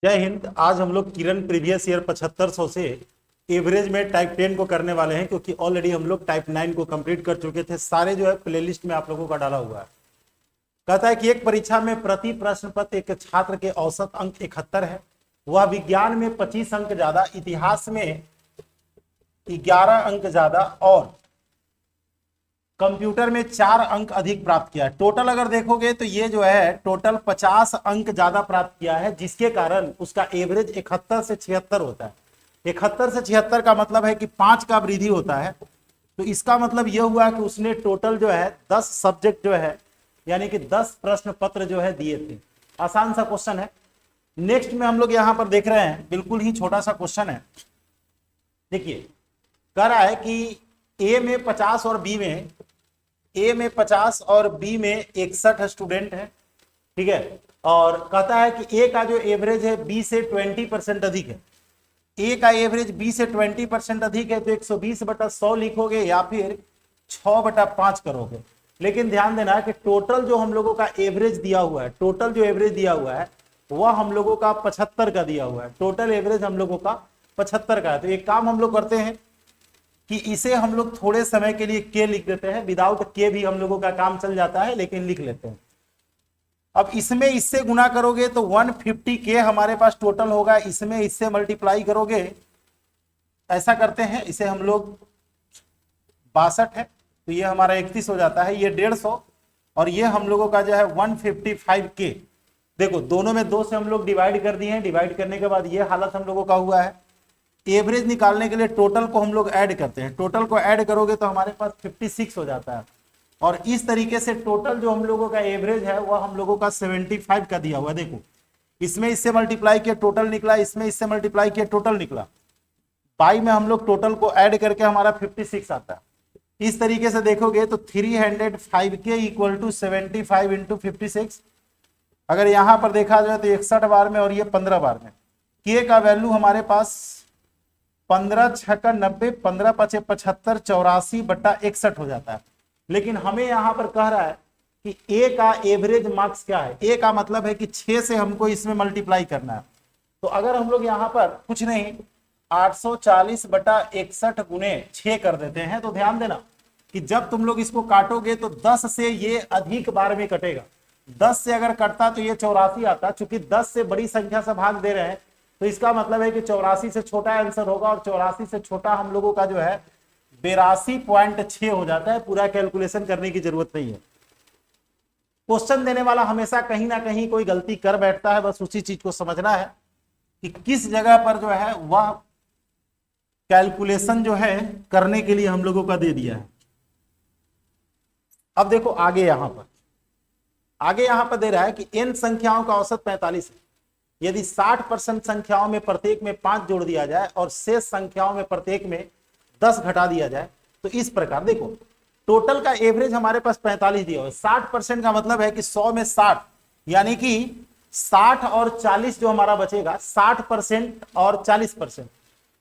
जय हिंद। आज हम लोग किरण प्रीवियस ईयर 7500 से एवरेज में टाइप 10 को करने वाले हैं, क्योंकि ऑलरेडी हम लोग टाइप 9 को कंप्लीट कर चुके थे। सारे जो है प्लेलिस्ट में आप लोगों का डाला हुआ है। कहता है कि एक परीक्षा में प्रति प्रश्न पत्र एक छात्र के औसत अंक 71 है। वह विज्ञान में 25 अंक ज्यादा, इतिहास में 11 अंक ज्यादा और कंप्यूटर में 4 अंक अधिक प्राप्त किया है। टोटल अगर देखोगे तो ये जो है टोटल 50 अंक ज्यादा प्राप्त किया है, जिसके कारण उसका एवरेज 71 से 76 होता है। 71 से 76 का मतलब है कि 5 का वृद्धि होता है। तो इसका मतलब यह हुआ कि उसने टोटल जो है 10 सब्जेक्ट जो है यानी कि 10 प्रश्न पत्र जो है दिए थे। आसान सा क्वेश्चन है। नेक्स्ट में हम लोग यहां पर देख रहे हैं, बिल्कुल ही छोटा सा क्वेश्चन है। देखिए, कह रहा है कि ए में 50 और बी में 61 स्टूडेंट है, ठीक है। और कहता है कि ए का जो एवरेज है बी से 20% अधिक है। ए का एवरेज बी से 20% अधिक है, तो 120/100 लिखोगे या फिर 6/5 करोगे। लेकिन ध्यान देना है कि टोटल जो हम लोगों का एवरेज दिया हुआ है, टोटल जो एवरेज दिया हुआ है वह हम लोगों का 75 का दिया हुआ है। टोटल एवरेज हम लोगों का 75 का है। तो एक काम हम लोग करते हैं कि इसे हम लोग थोड़े समय के लिए के लिख देते हैं। विदाउट के भी हम लोगों का काम चल जाता है, लेकिन लिख लेते हैं। अब इसमें इससे गुना करोगे तो 150 के हमारे पास टोटल होगा। इसमें इससे मल्टीप्लाई करोगे, ऐसा करते हैं, इसे हम लोग 62 है तो ये हमारा 31 हो जाता है। ये 150 और ये हम लोगों का जो है 155 के। देखो, दोनों में 2 से हम लोग डिवाइड कर दिए हैं। डिवाइड करने के बाद ये हालत हम लोगों का हुआ है। एवरेज निकालने के लिए टोटल को हम लोग ऐड करते हैं। टोटल को ऐड करोगे तो हमारे पास 56 हो जाता है। और इस तरीके से टोटल जो हम लोगों का एवरेज है वह हम लोगों का 75 का दिया हुआ है। देखो, इसमें इससे मल्टीप्लाई किया टोटल निकला, इसमें इससे मल्टीप्लाई किया टोटल निकला। बाई में हम लोग टोटल को ऐड करके हमारा 56 आता है। इस तरीके से देखोगे तो 305 के इक्वल टू 75 इंटू 56। अगर यहां पर देखा जाए तो 61 बार में और ये 15 बार में। के का वैल्यू हमारे पास 15 6 का 90, 15 5 75, 84/61 हो जाता है। लेकिन हमें यहां पर कह रहा है कि ए का एवरेज मार्क्स क्या है। ए का मतलब है कि 6 से हमको इसमें मल्टीप्लाई करना है। तो अगर हम लोग यहां पर कुछ नहीं 840/61 गुने 6 कर देते हैं, तो ध्यान देना कि जब तुम लोग इसको काटोगे तो 10 से ये अधिक बार में कटेगा। 10 से अगर कटता तो ये 84 आता। चूंकि 10 से बड़ी संख्या से भाग दे रहे हैं तो इसका मतलब है कि 84 से छोटा आंसर होगा, और 84 से छोटा हम लोगों का जो है 82.6 हो जाता है। पूरा कैलकुलेशन करने की जरूरत नहीं है। क्वेश्चन देने वाला हमेशा कहीं ना कहीं कोई गलती कर बैठता है, बस उसी चीज को समझना है कि किस जगह पर जो है वह कैलकुलेशन जो है करने के लिए हम लोगों का दे दिया है। अब देखो आगे यहां पर दे रहा है कि n संख्याओं का औसत 45 है। यदि 60% संख्याओं में प्रत्येक में 5 जोड़ दिया जाए और शेष संख्याओं में प्रत्येक में 10 घटा दिया जाए तो इस प्रकार। देखो, टोटल का एवरेज हमारे पास 45 दिया हुआ है। 60% का मतलब है कि 100 में 60, यानी कि 60 और 40 जो हमारा बचेगा, 60% और 40%।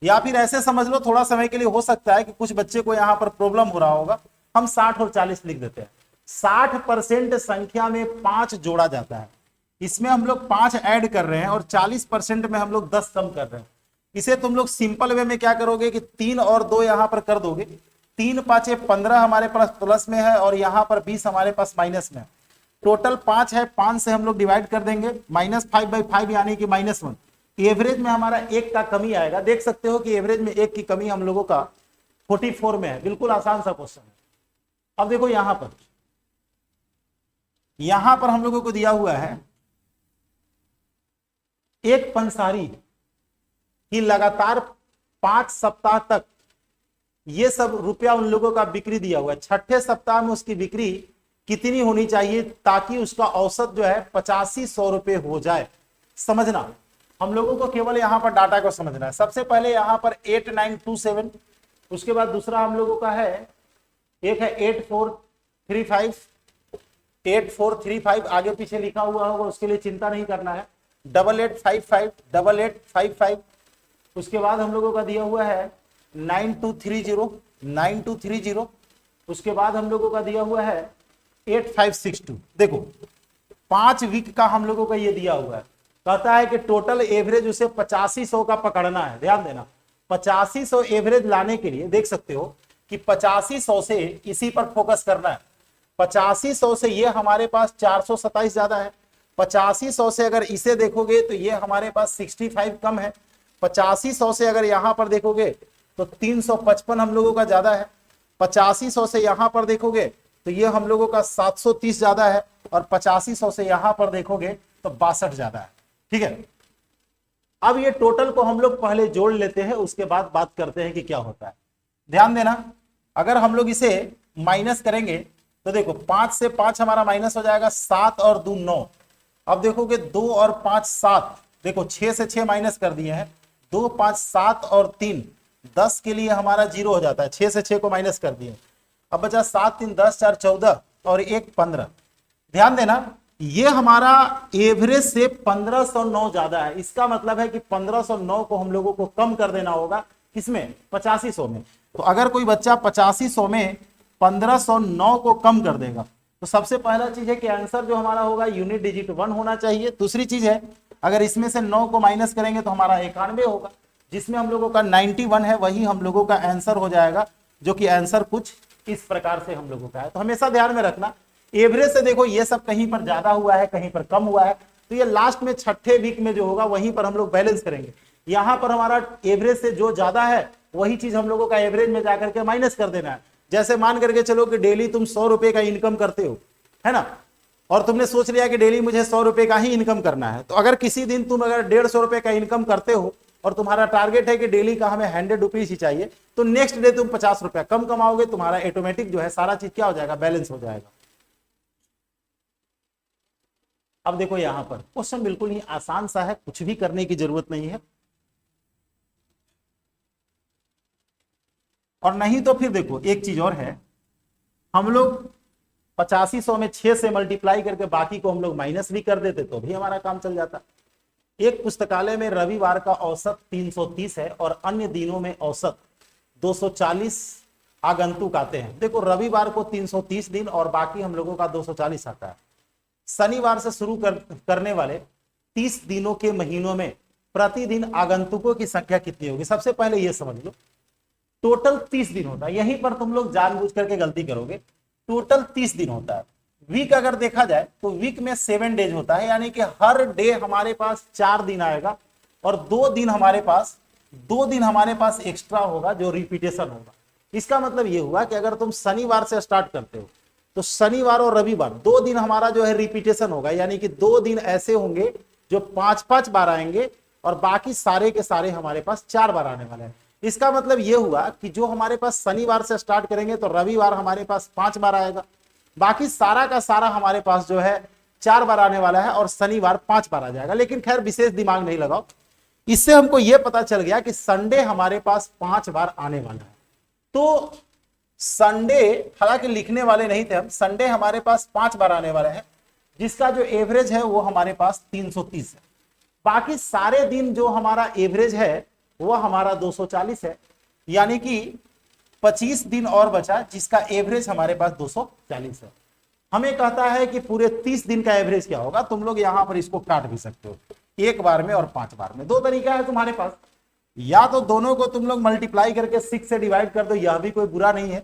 या फिर ऐसे समझ लो, थोड़ा समय के लिए हो सकता है कि कुछ बच्चे को यहां पर प्रॉब्लम हो रहा होगा, हम 60 और 40 लिख देते हैं। 60% संख्या में 5 जोड़ा जाता है, इसमें हम लोग 5 ऐड कर रहे हैं, और 40% में हम लोग 10 कम कर रहे हैं। इसे तुम लोग सिंपल वे में क्या करोगे कि 3 और 2 यहां पर कर दोगे। 3 5 15 हमारे पास प्लस में है, और यहां पर 20 हमारे पास माइनस में है। टोटल 5 है, 5 से हम लोग डिवाइड कर देंगे, -5/5 यानी कि -1। एवरेज में हमारा 1 का कमी आएगा। देख सकते हो कि एवरेज में 1 की कमी हम लोगों का 44 में है। बिल्कुल आसान सा क्वेश्चन है। अब देखो यहां पर हम लोगों को दिया हुआ है एक पंसारी की लगातार 5 सप्ताह तक ये सब रुपया उन लोगों का बिक्री दिया हुआ है। छठे सप्ताह में उसकी बिक्री कितनी होनी चाहिए ताकि उसका औसत जो है 8500 रुपए हो जाए। समझना, हम लोगों को केवल यहां पर डाटा को समझना है। सबसे पहले यहां पर 8927, उसके बाद दूसरा हम लोगों का है, एक है 8435 आगे पीछे लिखा हुआ होगा, उसके लिए चिंता नहीं करना है। 8855 उसके बाद हम लोगों का दिया हुआ है 9230 उसके बाद हम लोगों का दिया हुआ है 8562। देखो 5 वीक का हम लोगों का ये दिया हुआ है। कहता है कि टोटल एवरेज उसे 8500 का पकड़ना है। ध्यान देना, 8500 एवरेज लाने के लिए देख सकते हो कि 8500 से इसी पर फोकस करना है। 8500 से ये हमारे पास 427 ज्यादा है। 8500 से अगर इसे देखोगे तो ये हमारे पास 65 कम है। 8500 से अगर यहां पर देखोगे तो 355 हम लोगों का ज्यादा है। 8500 से यहां पर देखोगे तो ये हम लोगों का 730 ज्यादा है। और 8500 से यहां पर देखोगे तो 62 ज्यादा है। ठीक है, अब ये टोटल को हम लोग पहले जोड़ लेते हैं, उसके बाद बात करते हैं कि क्या होता है। ध्यान देना, अगर हम लोग इसे माइनस करेंगे तो देखो 5 से 5 हमारा माइनस हो जाएगा, 7 और 2 9। अब देखोगे 2 और 5 7, देखो 6 से 6 माइनस कर दिए हैं, 2 5 7 और 3 10 के लिए हमारा 0 हो जाता है। 6 से 6 को माइनस कर दिए, अब बचा 7 3 10 4 14 और 1 15। ध्यान देना, ये हमारा एवरेज से 1509 ज्यादा है। इसका मतलब है कि 1509 को हम लोगों को कम कर देना होगा, किसमें? 8500 में। तो अगर कोई बच्चा 8500 में 1509 को कम कर देगा तो सबसे पहला चीज है कि आंसर जो हमारा होगा यूनिट डिजिट 1 होना चाहिए। दूसरी चीज है, अगर इसमें से 9 को माइनस करेंगे तो हमारा 91 होगा, जिसमें हम लोगों का 91 है, वही हम लोगों का आंसर हो जाएगा, जो कि आंसर कुछ इस प्रकार से हम लोगों का है। तो हमेशा ध्यान में रखना, एवरेज से देखो ये सब कहीं पर ज्यादा हुआ है, कहीं पर कम हुआ है, तो ये लास्ट में छठे वीक में जो होगा वहीं पर हम लोग बैलेंस करेंगे। यहां पर हमारा एवरेज से जो ज्यादा है वही चीज हम लोगों का एवरेज में जाकर के माइनस कर देना है। जैसे मान करके चलो कि डेली तुम 100 रुपए का इनकम करते हो, है ना, और तुमने सोच लिया कि डेली मुझे 100 रुपए का ही इनकम करना है। तो अगर किसी दिन तुम अगर 150 रुपए का इनकम करते हो और तुम्हारा टारगेट है कि डेली का हमें 100 रुपीज ही चाहिए, तो नेक्स्ट डे तुम 50 रुपया कम कमाओगे, तुम्हारा ऑटोमेटिक जो है सारा चीज क्या हो जाएगा? बैलेंस हो जाएगा। अब देखो यहां पर क्वेश्चन बिल्कुल ही आसान सा है, कुछ भी करने की जरूरत नहीं है। और नहीं तो फिर देखो एक चीज और है, हम लोग 8500 में 6 से मल्टीप्लाई करके बाकी को हम लोग माइनस भी कर देते तो भी हमारा काम चल जाता। एक पुस्तकालय में रविवार का औसत 330 है और अन्य दिनों में औसत 240 आगंतुक आते हैं। देखो रविवार को 330 दिन और बाकी हम लोगों का 240 आता है। शनिवार से शुरू करने वाले 30 दिनों के महीनों में प्रतिदिन आगंतुकों की संख्या कितनी होगी? सबसे पहले यह समझ लो, टोटल 30 दिन होता है। यहीं पर तुम लोग जानबूझ करके गलती करोगे। टोटल 30 दिन होता है। वीक अगर देखा जाए तो वीक में 7 डेज होता है, यानी कि हर डे हमारे पास 4 दिन आएगा और 2 दिन हमारे पास एक्स्ट्रा होगा जो रिपीटेशन होगा। इसका मतलब यह हुआ कि अगर तुम शनिवार से स्टार्ट करते हो तो शनिवार और रविवार 2 दिन हमारा जो है रिपीटेशन होगा, यानी कि 2 दिन ऐसे होंगे जो 5-5 बार आएंगे और बाकी सारे के सारे हमारे पास 4 बार आने वाले हैं। इसका मतलब यह हुआ कि जो हमारे पास शनिवार से स्टार्ट करेंगे तो रविवार हमारे पास 5 बार आएगा, बाकी सारा का सारा हमारे पास जो है 4 बार आने वाला है और शनिवार 5 बार आ जाएगा। लेकिन खैर विशेष दिमाग नहीं लगाओ, इससे हमको यह पता चल गया कि संडे हमारे पास 5 बार आने वाला है। तो संडे, हालांकि लिखने वाले नहीं थे हम, संडे हमारे पास 5 बार आने वाले हैं, जिसका जो एवरेज है वो हमारे पास 330 है। बाकी सारे दिन जो हमारा एवरेज है वो हमारा 240 है, यानी कि 25 दिन और बचा जिसका एवरेज हमारे पास 240 है। हमें कहता है कि पूरे 30 दिन का एवरेज क्या होगा। तुम लोग यहां पर इसको काट भी सकते हो, 1 बार में और 5 बार में। 2 तरीका है तुम्हारे पास, या तो दोनों को तुम लोग मल्टीप्लाई करके 6 से डिवाइड कर दो, यह भी कोई बुरा नहीं है।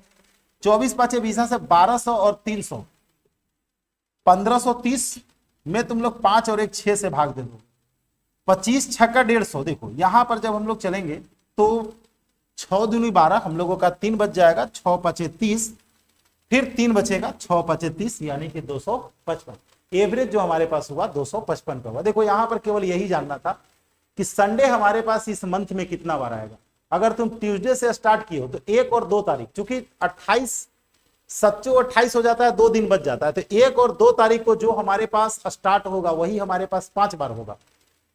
24 5 20 से 1200 और 300, 1530 में तुम लोग 5 और 1 6 से भाग दे दो। 25 6 का 150। देखो यहां पर जब हम लोग चलेंगे तो 6 दूनी 12, हम लोगों का 3 बच जाएगा, 6 5 30, फिर 3 बचेगा, 6 5 30, यानी कि 255। एवरेज जो हमारे पास हुआ 255 का हुआ। देखो यहां पर केवल यही जानना था कि संडे हमारे पास इस मंथ में कितना बार आएगा। अगर तुम ट्यूसडे से स्टार्ट किए हो तो 1 और 2 तारीख, चूंकि 28 7 28 हो जाता है, 2 दिन बच जाता है, तो 1 और 2 तारीख को जो हमारे पास स्टार्ट होगा वही हमारे पास 5 बार होगा।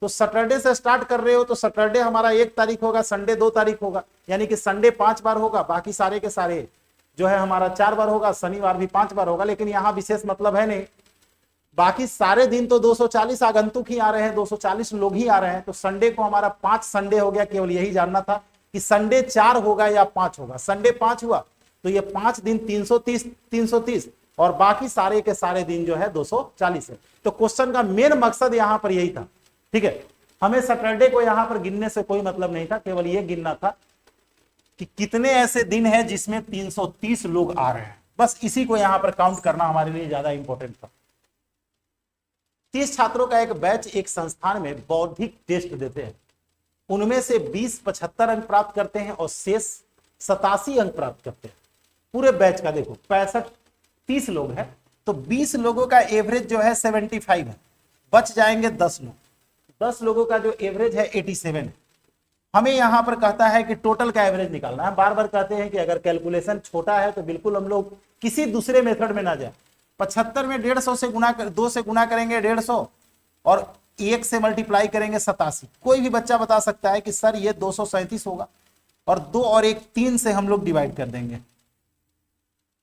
तो सैटरडे से स्टार्ट कर रहे हो तो सैटरडे हमारा 1 तारीख होगा, संडे 2 तारीख होगा, यानी कि संडे 5 बार होगा, बाकी सारे के सारे जो है हमारा 4 बार होगा, शनिवार भी 5 बार होगा। लेकिन यहां विशेष मतलब है नहीं, बाकी सारे दिन तो 240 आगंतुक ही आ रहे हैं, 240 लोग ही आ रहे हैं। तो संडे को हमारा 5 संडे हो गया। केवल यही जानना था कि संडे 4 होगा या 5 होगा। संडे 5 हुआ तो ये 5 दिन 330 और बाकी सारे के सारे दिन जो है 240 है। तो क्वेश्चन का मेन मकसद यहां पर यही था ठीक है, हमें सैटरडे को यहां पर गिनने से कोई मतलब नहीं था, केवल ये गिनना था कि कितने ऐसे दिन हैं जिसमें 330 लोग आ रहे हैं, बस इसी को यहां पर काउंट करना हमारे लिए ज्यादा इंपॉर्टेंट था। 30 छात्रों का एक बैच एक संस्थान में बौद्धिक टेस्ट देते हैं, उनमें से 20 75 अंक प्राप्त करते हैं और शेष 87 अंक प्राप्त करते हैं। पूरे बैच का देखो 65 30 लोग हैं, तो 20 लोगों का एवरेज जो है 75 है, बच जाएंगे 10 लोग, 10 लोगों का जो एवरेज है 87 है। हमें यहां पर कहता है कि टोटल का एवरेज निकालना है। बार बार कहते हैं कि अगर कैलकुलेशन छोटा है तो बिल्कुल हम लोग किसी दूसरे मेथड में ना जाए। 75 में 150 से गुना कर 2 से गुना करेंगे 150 और 1 से मल्टीप्लाई करेंगे 87। कोई भी बच्चा बता सकता है कि सर ये 237 होगा, और 2 और 1 3 से हम लोग डिवाइड कर देंगे।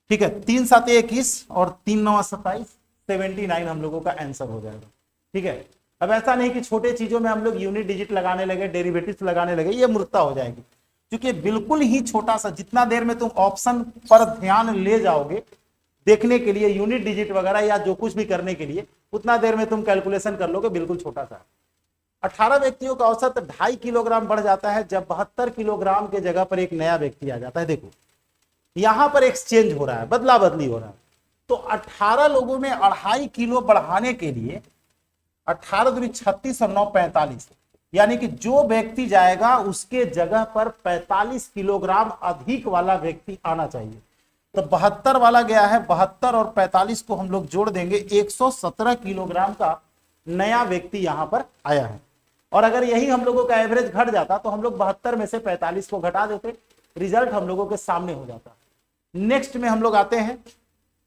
ठीक है, 3 7 21 और 3 9 27, 79 हम लोगों का आंसर हो जाएगा। ठीक है, अब ऐसा नहीं कि छोटे चीजों में हम लोग यूनिट डिजिट लगाने लगे, डेरिवेटिव्स लगाने लगे, ये मूर्खता हो जाएगी, क्योंकि बिल्कुल ही छोटा सा, जितना देर में तुम ऑप्शन पर ध्यान ले जाओगे देखने के लिए यूनिट डिजिट वगैरह या जो कुछ भी करने के लिए, उतना देर में तुम कैलकुलेशन कर लोगे, बिल्कुल छोटा सा। 18 व्यक्तियों का औसत 2.5 किलोग्राम बढ़ जाता है जब 72 किलोग्राम के जगह पर एक नया व्यक्ति आ जाता है। देखो यहां पर एक्सचेंज हो रहा है, बदला बदली हो रहा है। तो 18 लोगों में 2.5 किलो बढ़ाने के लिए 18 दूनी 36 और 9 45, यानी कि जो व्यक्ति जाएगा उसके जगह पर 45 किलोग्राम अधिक वाला व्यक्ति आना चाहिए। तो 72 वाला गया है, 72 और 45 को हम लोग जोड़ देंगे, 117 किलोग्राम का नया व्यक्ति यहां पर आया है। और अगर यही हम लोगों का एवरेज घट जाता तो हम लोग 72 में से 45 को घटा देते, रिजल्ट हम लोगों के सामने हो जाता। नेक्स्ट में हम लोग आते हैं,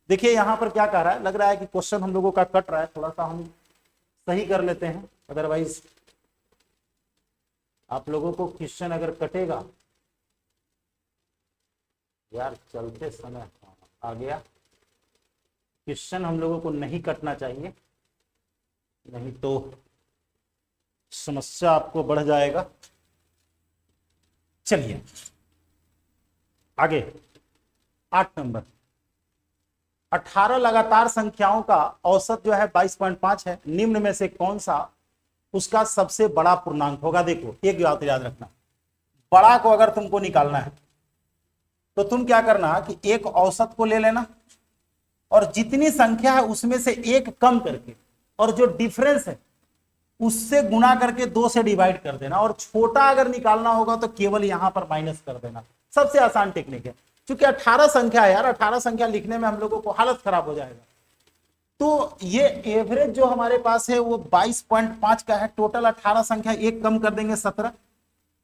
देखिए यहां पर क्या कह रहा है, लग रहा है कि क्वेश्चन हम लोगों का कट रहा है, थोड़ा सा हम सही कर लेते हैं, अदरवाइज आप लोगों को क्वेश्चन अगर कटेगा यार चलते समय आ गया, क्वेश्चन हम लोगों को नहीं कटना चाहिए, नहीं तो समस्या आपको बढ़ जाएगा। चलिए आगे 8 नंबर, 18 लगातार संख्याओं का औसत जो है 22.5 है, निम्न में से कौन सा उसका सबसे बड़ा पूर्णांक होगा। देखो एक बात याद रखना, बड़ा को अगर तुमको निकालना है तो तुम क्या करना कि एक औसत को ले लेना और जितनी संख्या है उसमें से एक कम करके और जो डिफरेंस है उससे गुना करके 2 से डिवाइड कर देना, और छोटा अगर निकालना होगा तो केवल यहां पर माइनस कर देना। सबसे आसान टेक्निक है, क्योंकि 18 संख्या है यार, 18 संख्या लिखने में हम लोगों को हालत खराब हो जाएगा। तो ये एवरेज जो हमारे पास है वो 22.5 का है, टोटल 18 संख्या, एक कम कर देंगे 17,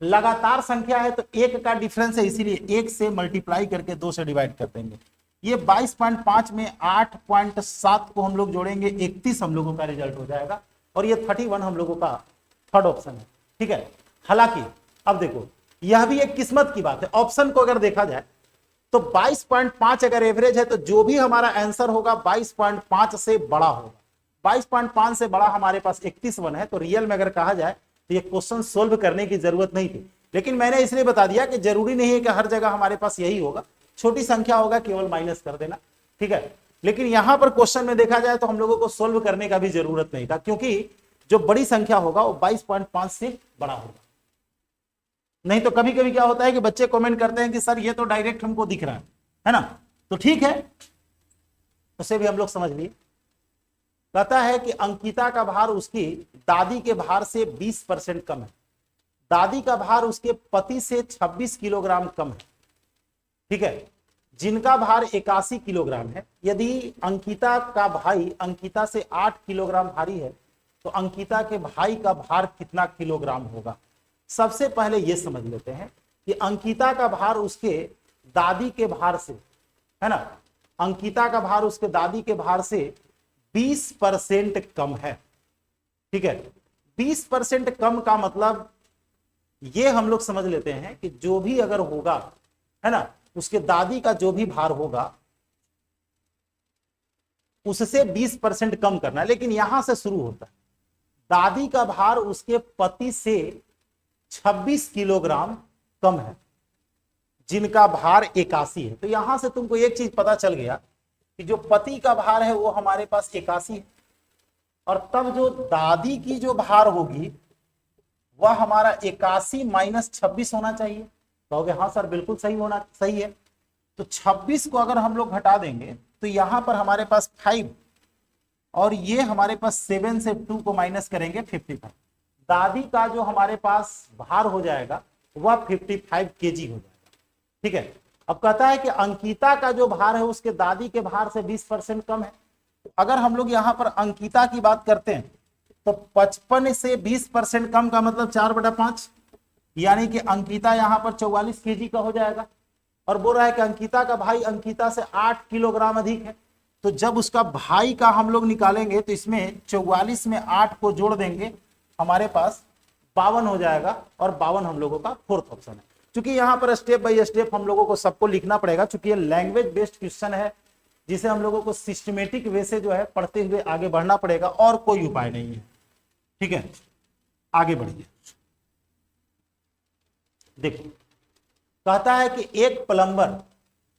लगातार संख्या है तो एक का डिफरेंस है, इसीलिए 1 से मल्टीप्लाई करके 2 से डिवाइड कर देंगे। ये 22.5 में 8.7 को हम लोग जोड़ेंगे, 31 हम लोगों का रिजल्ट हो जाएगा, और ये 31 हम लोगों का थर्ड ऑप्शन है। ठीक है, हालांकि अब देखो यह भी एक किस्मत की बात है, ऑप्शन को अगर देखा जाए तो 22.5 अगर एवरेज है तो जो भी हमारा आंसर होगा 22.5 से बड़ा होगा। 22.5 से बड़ा हमारे पास 31 है, तो रियल में अगर कहा जाए तो ये क्वेश्चन सोल्व करने की जरूरत नहीं थी, लेकिन मैंने इसलिए बता दिया कि जरूरी नहीं है कि हर जगह हमारे पास यही होगा, छोटी संख्या होगा केवल माइनस कर देना। ठीक है, लेकिन यहां पर क्वेश्चन में देखा जाए तो हम लोगों को सोल्व करने का भी जरूरत नहीं था, क्योंकि जो बड़ी संख्या होगा वो 22.5 से बड़ा होगा। नहीं तो कभी कभी क्या होता है कि बच्चे कमेंट करते हैं कि सर ये तो डायरेक्ट हमको दिख रहा है ना, तो ठीक है, उसे भी हम लोग समझ लिए। कहता है कि अंकिता का भार उसकी दादी के भार से 20% कम है, दादी का भार उसके पति से 26 किलोग्राम कम है। ठीक है, जिनका भार 81 किलोग्राम है। यदि अंकिता का भाई अंकिता से 8 किलोग्राम भारी है तो अंकिता के भाई का भार कितना किलोग्राम होगा। सबसे पहले यह समझ लेते हैं कि अंकिता का भार उसके दादी के भार से, है ना, अंकिता का भार उसके दादी के भार से 20% कम है। ठीक है, 20% कम का मतलब ये हम लोग समझ लेते हैं कि जो भी अगर होगा, है ना, उसके दादी का जो भी भार होगा उससे 20% कम करना है, लेकिन यहां से शुरू होता है। दादी का भार उसके पति से 26 किलोग्राम कम है, जिनका भार 81 है। तो यहां से तुमको एक चीज पता चल गया कि जो पति का भार है वो हमारे पास 81 है और तब जो दादी की जो भार होगी वह हमारा 81 माइनस 26 होना चाहिए। कहोगे हाँ सर बिल्कुल सही है। तो 26 को अगर हम लोग घटा देंगे तो यहां पर हमारे पास 5 और ये हमारे पास 7 से 2 को माइनस करेंगे 55। दादी का जो हमारे पास भार हो जाएगा वह 55 केजी हो जाएगा। ठीक है, अब कहता है कि अंकिता का जो भार है उसके दादी के भार से 20% कम है। अगर हम लोग यहाँ पर अंकिता की बात करते हैं तो 55 से 20% कम का मतलब 4/5, यानी कि अंकिता यहाँ पर 44 केजी का हो जाएगा। और बोल रहा है कि अंकिता का भाई अंकिता से 8 किलोग्राम अधिक है। तो जब उसका भाई का हम लोग निकालेंगे तो इसमें 44 में 8 को जोड़ देंगे, हमारे पास 52 हो जाएगा। और 52 हम लोगों का फोर्थ ऑप्शन है। क्योंकि यहाँ पर स्टेप बाय स्टेप हम लोगों को सबको लिखना पड़ेगा, क्योंकि ये लैंग्वेज बेस्ड क्वेश्चन है जिसे हम लोगों को सिस्टमेटिक वे से जो है पढ़ते हुए आगे बढ़ना पड़ेगा, और कोई उपाय नहीं है। ठीक है, आगे बढ़िए। देखो कहता है कि एक प्लम्बर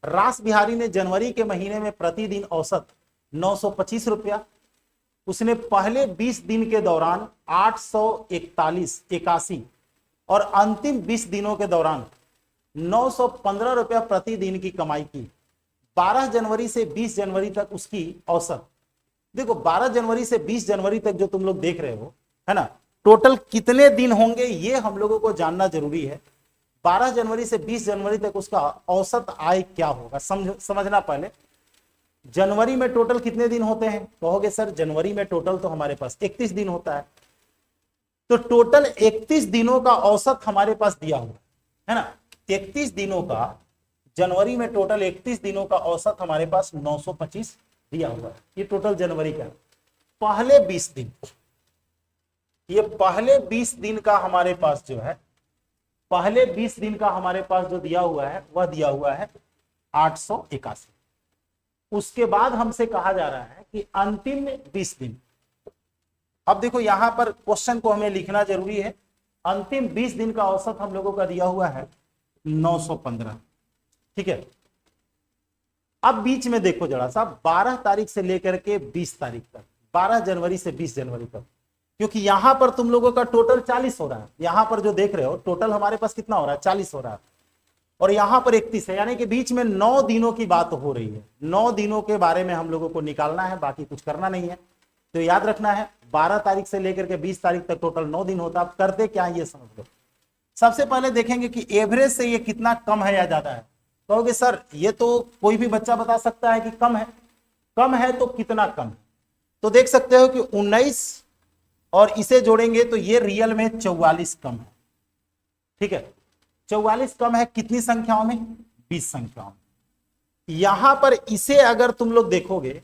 रास बिहारी ने जनवरी के महीने में प्रतिदिन औसत 925 रुपया, उसने पहले 20 दिन के दौरान 881 और अंतिम 20 दिनों के दौरान 915 रुपया प्रतिदिन की कमाई की। 12 जनवरी से 20 जनवरी तक उसकी औसत, देखो 12 जनवरी से 20 जनवरी तक जो तुम लोग देख रहे हो है ना, टोटल कितने दिन होंगे ये हम लोगों को जानना जरूरी है। 12 जनवरी से 20 जनवरी तक उसका औसत आय क्या होगा समझना पहले। जनवरी में टोटल कितने दिन होते हैं? कहोगे सर जनवरी में टोटल तो हमारे पास 31 दिन होता है। तो टोटल 31 दिनों का औसत हमारे पास दिया हुआ है ना। 31 दिनों का, जनवरी में टोटल 31 दिनों का औसत हमारे पास 925 दिया हुआ है। ये टोटल जनवरी का पहले 20 दिन, ये पहले 20 दिन का हमारे पास जो है, पहले 20 दिन का हमारे पास जो दिया हुआ है वह दिया हुआ है 881। उसके बाद हमसे कहा जा रहा है कि अंतिम 20 दिन। अब देखो यहां पर क्वेश्चन को हमें लिखना जरूरी है। अंतिम 20 दिन का औसत हम लोगों का दिया हुआ है 915। ठीक है, अब बीच में देखो जरा सा, 12 तारीख से लेकर के 20 तारीख तक, 12 जनवरी से 20 जनवरी तक, क्योंकि यहां पर तुम लोगों का टोटल 40 हो रहा है। यहां पर जो देख रहे हो टोटल हमारे पास कितना हो रहा है? 40 हो रहा है, और यहां पर 31 है, यानी कि बीच में 9 दिनों की बात हो रही है। 9 दिनों के बारे में हम लोगों को निकालना है, बाकी कुछ करना नहीं है। तो याद रखना है 12 तारीख से लेकर के 20 तारीख तक टोटल 9 दिन होता है। अब करते क्या ये समझ लो। सबसे पहले देखेंगे कि एवरेज से ये कितना कम है या ज्यादा है। कहोगे सर ये तो कोई भी बच्चा बता सकता है कि कम है। कम है तो कितना कम है? तो देख सकते हो कि 19 और इसे जोड़ेंगे तो ये रियल में 44 कम है। ठीक है, 44 कम है कितनी संख्याओं में? 20 संख्याओं में। यहां पर इसे अगर तुम लोग देखोगे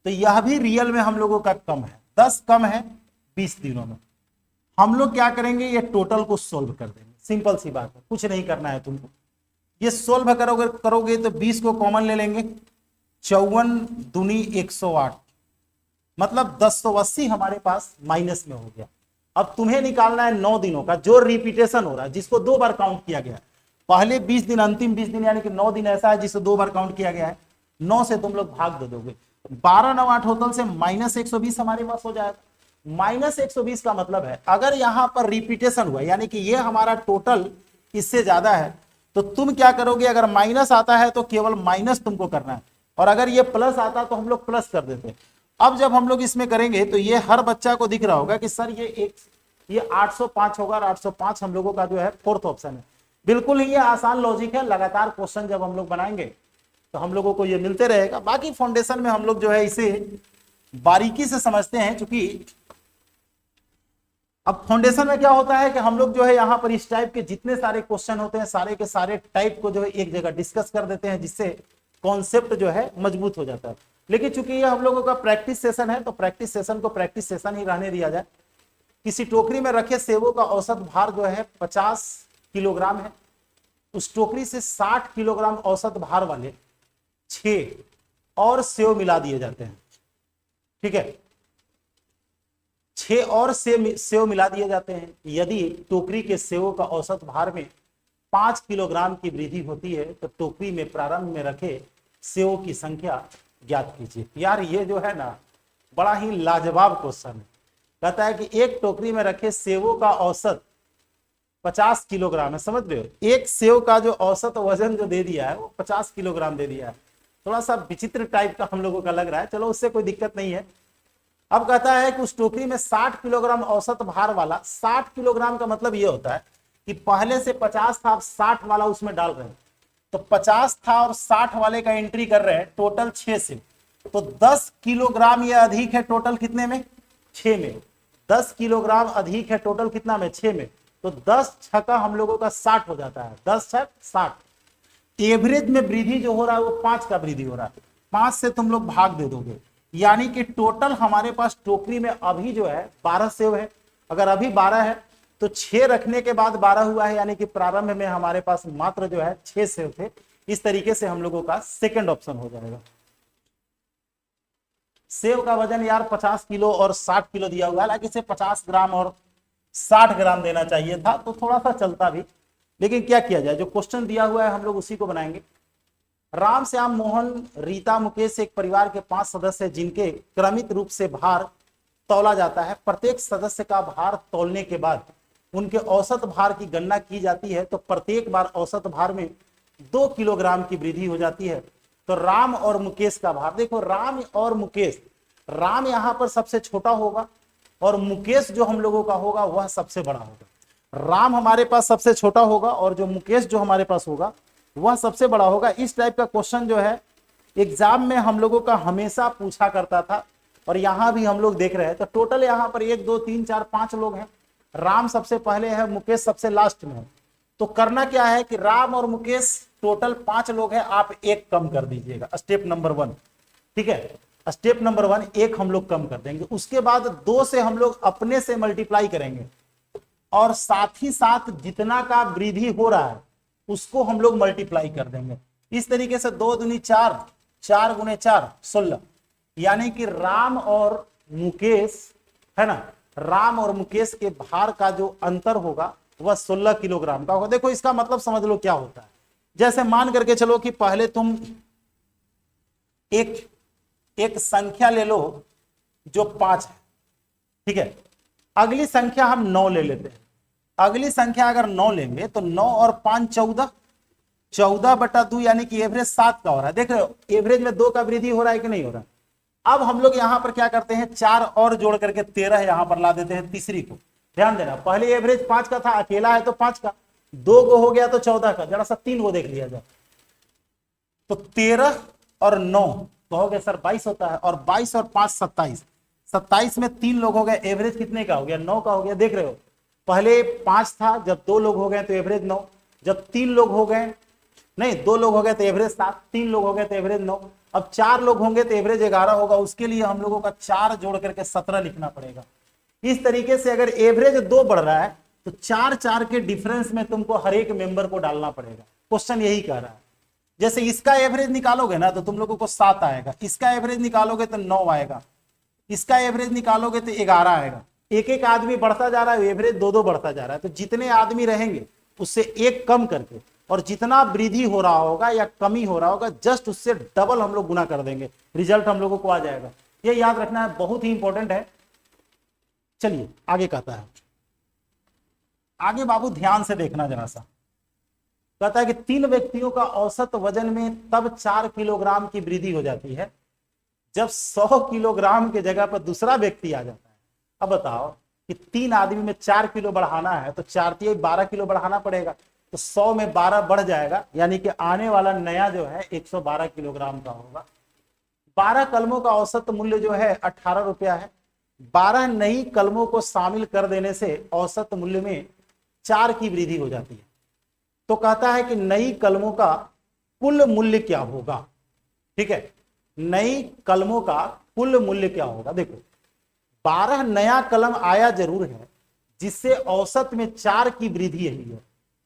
तो यह भी रियल में हम लोगों का कम है, 10 कम है 20 दिनों में। हम लोग क्या करेंगे, ये टोटल को सोल्व कर देंगे। सिंपल सी बात है, कुछ नहीं करना है तुमको। ये सोल्व करोगे तो 20 को कॉमन ले लेंगे, 54 दूनी 108, मतलब 1080 हमारे पास माइनस में हो गया। अब तुम्हें निकालना है 9 दिनों का जो रिपीटेशन हो रहा है, जिसको 2 बार काउंट किया गया है। पहले 20 दिन, अंतिम 20 दिन, यानी कि 9 दिन ऐसा है जिसे 2 बार काउंट किया गया है। 9 से तुम लोग भाग दे दोगे, 12 9 8 होतल से -120 हमारे पास हो जाएगा। -120 का मतलब है अगर यहां पर रिपीटेशन हुआ, यानी कि ये हमारा टोटल इससे ज्यादा है, तो तुम क्या करोगे, अगर माइनस आता है तो केवल माइनस तुमको करना है, और अगर ये प्लस आता तो हम लोग प्लस कर देते। अब जब हम लोग इसमें करेंगे तो ये हर बच्चा को दिख रहा होगा कि सर ये 805 होगा, और 805 हम लोगों का जो है फोर्थ ऑप्शन है। बिल्कुल ही ये आसान लॉजिक है। लगातार क्वेश्चन जब हम लोग बनाएंगे तो हम लोगों को ये मिलते रहेगा। बाकी फाउंडेशन में हम लोग जो है इसे बारीकी से समझते हैं, क्योंकि अब फाउंडेशन में क्या होता है कि हम लोग जो है यहाँ पर इस टाइप के जितने सारे क्वेश्चन होते हैं, सारे के सारे टाइप को जो है एक जगह डिस्कस कर देते हैं, जिससे कॉन्सेप्ट जो है मजबूत हो जाता है। लेकिन चूंकि ये हम लोगों का प्रैक्टिस सेशन है, तो प्रैक्टिस सेशन को प्रैक्टिस सेशन ही रहने दिया जाए। किसी टोकरी में रखे सेवों का औसत भार जो है 50 किलोग्राम है। उस टोकरी से 60 किलोग्राम औसत भार वाले 6 और सेव मिला दिए जाते हैं। ठीक है, 6 और सेव मिला दिए जाते हैं। यदि टोकरी के सेवों का औसत भार में 5 किलोग्राम की वृद्धि होती है तो टोकरी में प्रारंभ में रखे सेवों की संख्या ज्ञात कीजिए। यार ये जो है ना, बड़ा ही लाजवाब क्वेश्चन है। कहता है कि एक टोकरी में रखे सेवों का औसत 50 किलोग्राम है। समझ रहे हो, एक सेव का जो औसत वजन जो दे दिया है वो 50 किलोग्राम दे दिया है। थोड़ा सा विचित्र टाइप का हम लोगों का लग रहा है, चलो उससे कोई दिक्कत नहीं है। अब कहता है कि उस टोकरी में 60 किलोग्राम औसत भार वाला, 60 किलोग्राम का मतलब ये होता है कि पहले से 50 था, अब 60 वाला उसमें डाल रहे हैं। तो 50 था और 60 वाले का एंट्री कर रहे हैं, टोटल 6 से। तो 10 किलोग्राम ये अधिक है टोटल कितने में? 6 में। 10 किलोग्राम अधिक है टोटल कितना में? 6 में। तो 10 छक्का हम लोगों का 60 हो जाता है, 10 छक 60। एवरेज में वृद्धि जो हो रहा है वो 5 का वृद्धि हो रहा है, 5 से तुम लोग भाग दे दोगे, यानी कि टोटल हमारे पास टोकरी में अभी जो है 12 सेव है। अगर अभी 12 है तो 6 रखने के बाद 12 हुआ है, यानी कि प्रारंभ में हमारे पास मात्र जो है 6 सेव थे। इस तरीके से हम लोगों का सेकंड ऑप्शन हो जाएगा। सेव का वजन यार 50 किलो और 60 किलो दिया हुआ है, हालांकि इसे 50 ग्राम और 60 ग्राम देना चाहिए था तो थोड़ा सा चलता भी, लेकिन क्या किया जाए, जो क्वेश्चन दिया हुआ है हम लोग उसी को बनाएंगे। राम, श्याम, मोहन, रीता, मुकेश एक परिवार के 5 सदस्य हैं जिनके क्रमित रूप से भार तौला जाता है। प्रत्येक सदस्य का भार तौलने के बाद उनके औसत भार की गणना की जाती है, तो प्रत्येक बार औसत भार में 2 किलोग्राम की वृद्धि हो जाती है। तो राम और मुकेश का भार देखो, राम और मुकेश, राम यहां पर सबसे छोटा होगा और मुकेश जो हम लोगों का होगा वह सबसे बड़ा होगा। राम हमारे पास सबसे छोटा होगा और जो मुकेश जो हमारे पास होगा वह सबसे बड़ा होगा। इस टाइप का क्वेश्चन जो है एग्जाम में हम लोगों का हमेशा पूछा करता था और यहां भी हम लोग देख रहे हैं। तो टोटल यहां पर 1 2 3 4 5 लोग हैं। राम सबसे पहले है, मुकेश सबसे लास्ट में है। तो करना क्या है कि राम और मुकेश टोटल 5 लोग हैं, आप एक कम कर दीजिएगा, स्टेप नंबर 1। ठीक है, स्टेप नंबर 1 एक हम लोग कम कर देंगे। उसके बाद 2 से हम लोग अपने से मल्टीप्लाई करेंगे और साथ ही साथ जितना का वृद्धि हो रहा है उसको हम लोग मल्टीप्लाई कर देंगे। इस तरीके से 2 दूनी 4, 4 गुने 4 16, यानी कि राम और मुकेश है ना, राम और मुकेश के भार का जो अंतर होगा वह 16 किलोग्राम का होगा। देखो इसका मतलब समझ लो क्या होता है। जैसे मान करके चलो कि पहले तुम एक संख्या ले लो जो 5 है, ठीक है। अगली संख्या हम 9 ले लेते हैं। अगली संख्या अगर 9 लेंगे तो 9 और 5 14, 14/2 यानी कि एवरेज 7 का हो रहा है। देख रहे हो एवरेज में 2 का वृद्धि हो रहा है कि नहीं हो रहा है। अब हम लोग यहां पर क्या करते हैं, 4 और जोड़ करके 13 यहां पर ला देते हैं तीसरी को। ध्यान देना, पहले एवरेज 5 का था, अकेला है तो 5 का, 2 को हो गया तो 14 का, जरा सा 3 को देख लिया जाए। तो 13 और 9 कहोगे सर 22 होता है, और 22 और 5 27, 27 में 3 लोग हो गए, एवरेज कितने का हो गया? 9 का हो गया। देख रहे हो पहले 5 था, जब 2 लोग हो गए तो एवरेज 9, जब 3 लोग हो गए, नहीं 2 लोग हो गए तो एवरेज 7, 3 लोग हो गए तो एवरेज 9, अब 4 लोग होंगे तो एवरेज 11 होगा। उसके लिए हम लोगों का 4 जोड़ करके 17 लिखना पड़ेगा। इस तरीके से अगर एवरेज 2 बढ़ रहा है तो 4 के डिफरेंस में तुमको हर एक मेंबर को डालना पड़ेगा। क्वेश्चन यही कह रहा है। जैसे इसका एवरेज निकालोगे ना तो तुम लोगों को 7 आएगा, इसका एवरेज निकालोगे तो 9 आएगा, इसका एवरेज निकालोगे तो 11 आएगा। एक एक आदमी बढ़ता जा रहा है, एवरेज 2 2 बढ़ता जा रहा है। तो जितने आदमी रहेंगे उससे एक कम करके, और जितना वृद्धि हो रहा होगा या कमी हो रहा होगा जस्ट उससे डबल हम लोग गुना कर देंगे, रिजल्ट हम लोगों को आ जाएगा। ये याद रखना है, बहुत ही इंपॉर्टेंट है। चलिए आगे कहता है, आगे बाबू ध्यान से देखना जरा सा। कहता है कि 3 व्यक्तियों का औसत वजन में तब 4 किलोग्राम की वृद्धि हो जाती है जब 100 किलोग्राम के जगह पर दूसरा व्यक्ति आ जाता है। अब बताओ कि 3 आदमी में 4 किलो बढ़ाना है तो 4 3 12 किलो बढ़ाना पड़ेगा, तो 100 में 12 बढ़ जाएगा, यानी कि आने वाला नया जो है 112 किलोग्राम का होगा। 12 कलमों का औसत मूल्य जो है 18 रुपया है। 12 नई कलमों को शामिल कर देने से औसत मूल्य में 4 की वृद्धि हो जाती है। तो कहता है कि नई कलमों का कुल मूल्य क्या होगा। ठीक है, नई कलमों का कुल मूल्य क्या होगा। देखो 12 नया कलम आया जरूर है जिससे औसत में 4 की वृद्धि हुई है।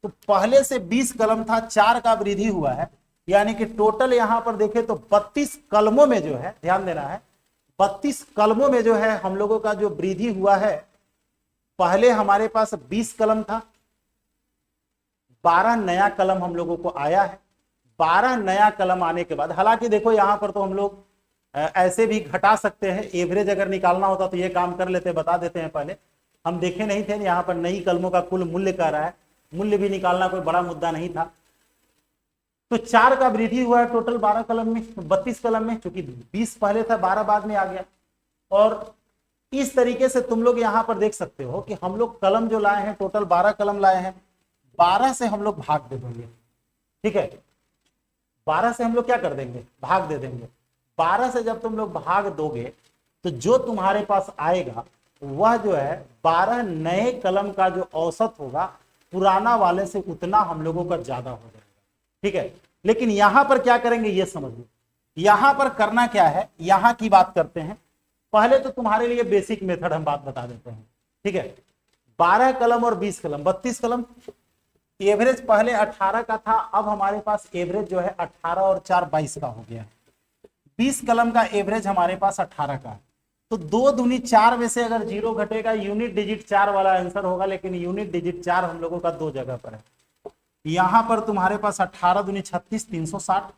तो पहले से 20 कलम था, 4 का वृद्धि हुआ है, यानी कि टोटल यहां पर देखें तो 32 कलमों में जो है, ध्यान देना है, 32 कलमों में जो है हम लोगों का जो वृद्धि हुआ है, पहले हमारे पास 20 कलम था, 12 नया कलम हम लोगों को आया है। 12 नया कलम आने के बाद, हालांकि देखो यहां पर तो हम लोग ऐसे भी घटा सकते हैं। एवरेज अगर निकालना होता तो ये काम कर लेते, बता देते हैं। पहले हम देखे नहीं थे, यहाँ पर नई कलमों का कुल मूल्य कह रहा है, मूल्य भी निकालना कोई बड़ा मुद्दा नहीं था। तो 4 का वृद्धि हुआ है टोटल 12 कलम में, 32 कलम में, चूंकि 20 पहले था 12 बाद में आ गया। और इस तरीके से तुम लोग यहाँ पर देख सकते हो कि हम लोग कलम जो लाए हैं टोटल 12 कलम लाए हैं, 12 से हम लोग भाग दे देंगे। ठीक है, 12 से हम लोग क्या कर देंगे, भाग दे देंगे। 12 से जब तुम लोग भाग दोगे तो जो तुम्हारे पास आएगा वह जो है 12 नए कलम का जो औसत होगा पुराना वाले से उतना हम लोगों का ज्यादा हो जाएगा। ठीक है, लेकिन यहां पर क्या करेंगे ये समझ लो। यहां पर करना क्या है, यहां की बात करते हैं। पहले तो तुम्हारे लिए बेसिक मेथड हम बात बता देते हैं। ठीक है, 12 कलम और 20 कलम, 32 कलम। एवरेज पहले 18 का था, अब हमारे पास एवरेज जो है 18 और 4 22 का हो गया है। 20 कलम का एवरेज हमारे पास 18 का है। तो 2 दूनी 4 में से अगर 0 घटेगा, यूनिट डिजिट 4 वाला आंसर होगा, लेकिन यूनिट डिजिट 4 हम लोगों का 2 जगह पर है। यहां पर तुम्हारे पास 18 दूनी 36, 360।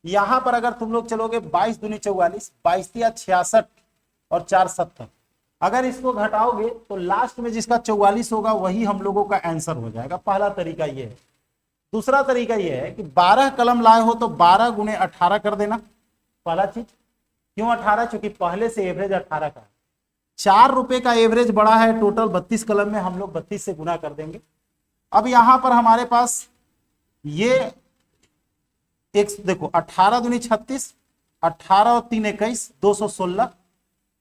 यहां पर अगर तुम लोग चलोगे 22 दूनी 44, 22 या 66 और 4 70। अगर इसको घटाओगे तो लास्ट में जिसका 44 होगा वही हम लोगों का आंसर हो जाएगा। पहला तरीका ये है। दूसरा तरीका ये है कि 12 कलम लाए हो तो 12 गुने 18 कर देना, पहला चीज। क्यों 18? चूंकि पहले से एवरेज 18 का है। 4 रुपए का एवरेज बड़ा है, टोटल 32 कलम में हम लोग 32 से गुना कर देंगे। अब यहां पर हमारे पास ये एक देखो, 18 दूनी 36, 18 और 3 21, 216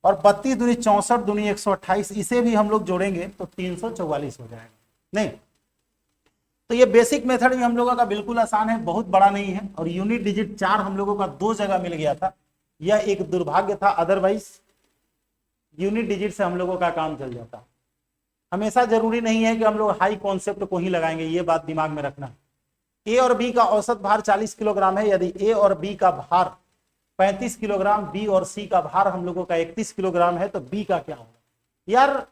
और 32 दूनी 64 दूनी 128, इसे भी हम लोग जोड़ेंगे तो 344 हो जाएगा। नहीं तो ये बेसिक मेथड भी हम लोगों का बिल्कुल आसान है, बहुत बड़ा नहीं है। और यूनिट डिजिट 4 हम लोगों का 2 जगह मिल गया था, यह एक दुर्भाग्य था, अदरवाइज यूनिट डिजिट से हम लोगों का काम चल जाता। हमेशा जरूरी नहीं है कि हम लोग हाई कॉन्सेप्ट को ही लगाएंगे, ये बात दिमाग में रखना। ए और बी का औसत भार 40 किलोग्राम है। यदि ए और बी का भार 35 किलोग्राम, बी और सी का भार हम लोगों का 31 किलोग्राम है, तो बी का क्या होगा? यार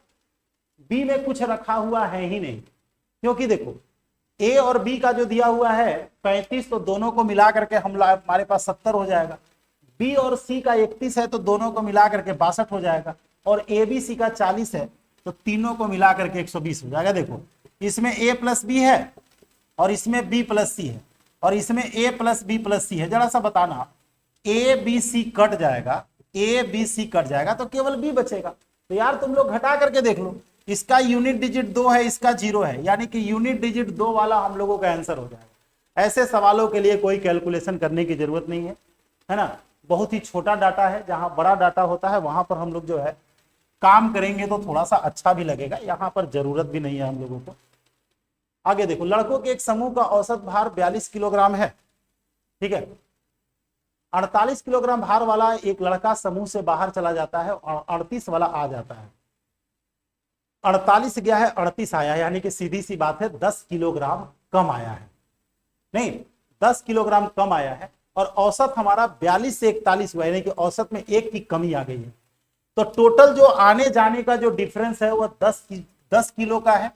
बी में कुछ रखा हुआ है ही नहीं, क्योंकि देखो ए और बी का जो दिया हुआ है 35, तो दोनों को मिला करके हमारे पास 70 हो जाएगा। बी और सी का 31 है तो दोनों को मिला करके 62 हो जाएगा। और ए बी सी का 40 है तो तीनों को मिला करके 120 हो जाएगा। देखो इसमें ए प्लस बी है और इसमें बी प्लस सी है और इसमें ए प्लस बी प्लस सी है। जरा सा बताना, ए बी सी कट जाएगा, ए बी सी कट जाएगा तो केवल बी बचेगा। तो यार तुम लोग घटा करके देख लो, इसका यूनिट डिजिट 2 है, इसका 0 है, यानी कि यूनिट डिजिट 2 वाला हम लोगों का आंसर हो जाएगा। ऐसे सवालों के लिए कोई कैलकुलेशन करने की जरूरत नहीं है ना। बहुत ही छोटा डाटा है, जहां बड़ा डाटा होता है वहां पर हम लोग जो है काम करेंगे तो थोड़ा सा अच्छा भी लगेगा, यहां पर जरूरत भी नहीं है हम लोगों को। आगे देखो, लड़कों के एक समूह का औसत भार 42 किलोग्राम है। ठीक है, 48 किलोग्राम भार वाला एक लड़का समूह से बाहर चला जाता है और 38 वाला आ जाता है। 48 गया है, 38 आया है, यानी कि सीधी सी बात है 10 किलोग्राम कम आया है। नहीं, 10 किलोग्राम कम आया है और औसत हमारा 42 से 41 हुआ, यानी कि औसत में 1 की कमी आ गई है। तो टोटल जो आने जाने का जो डिफरेंस है वह 10 किलो का है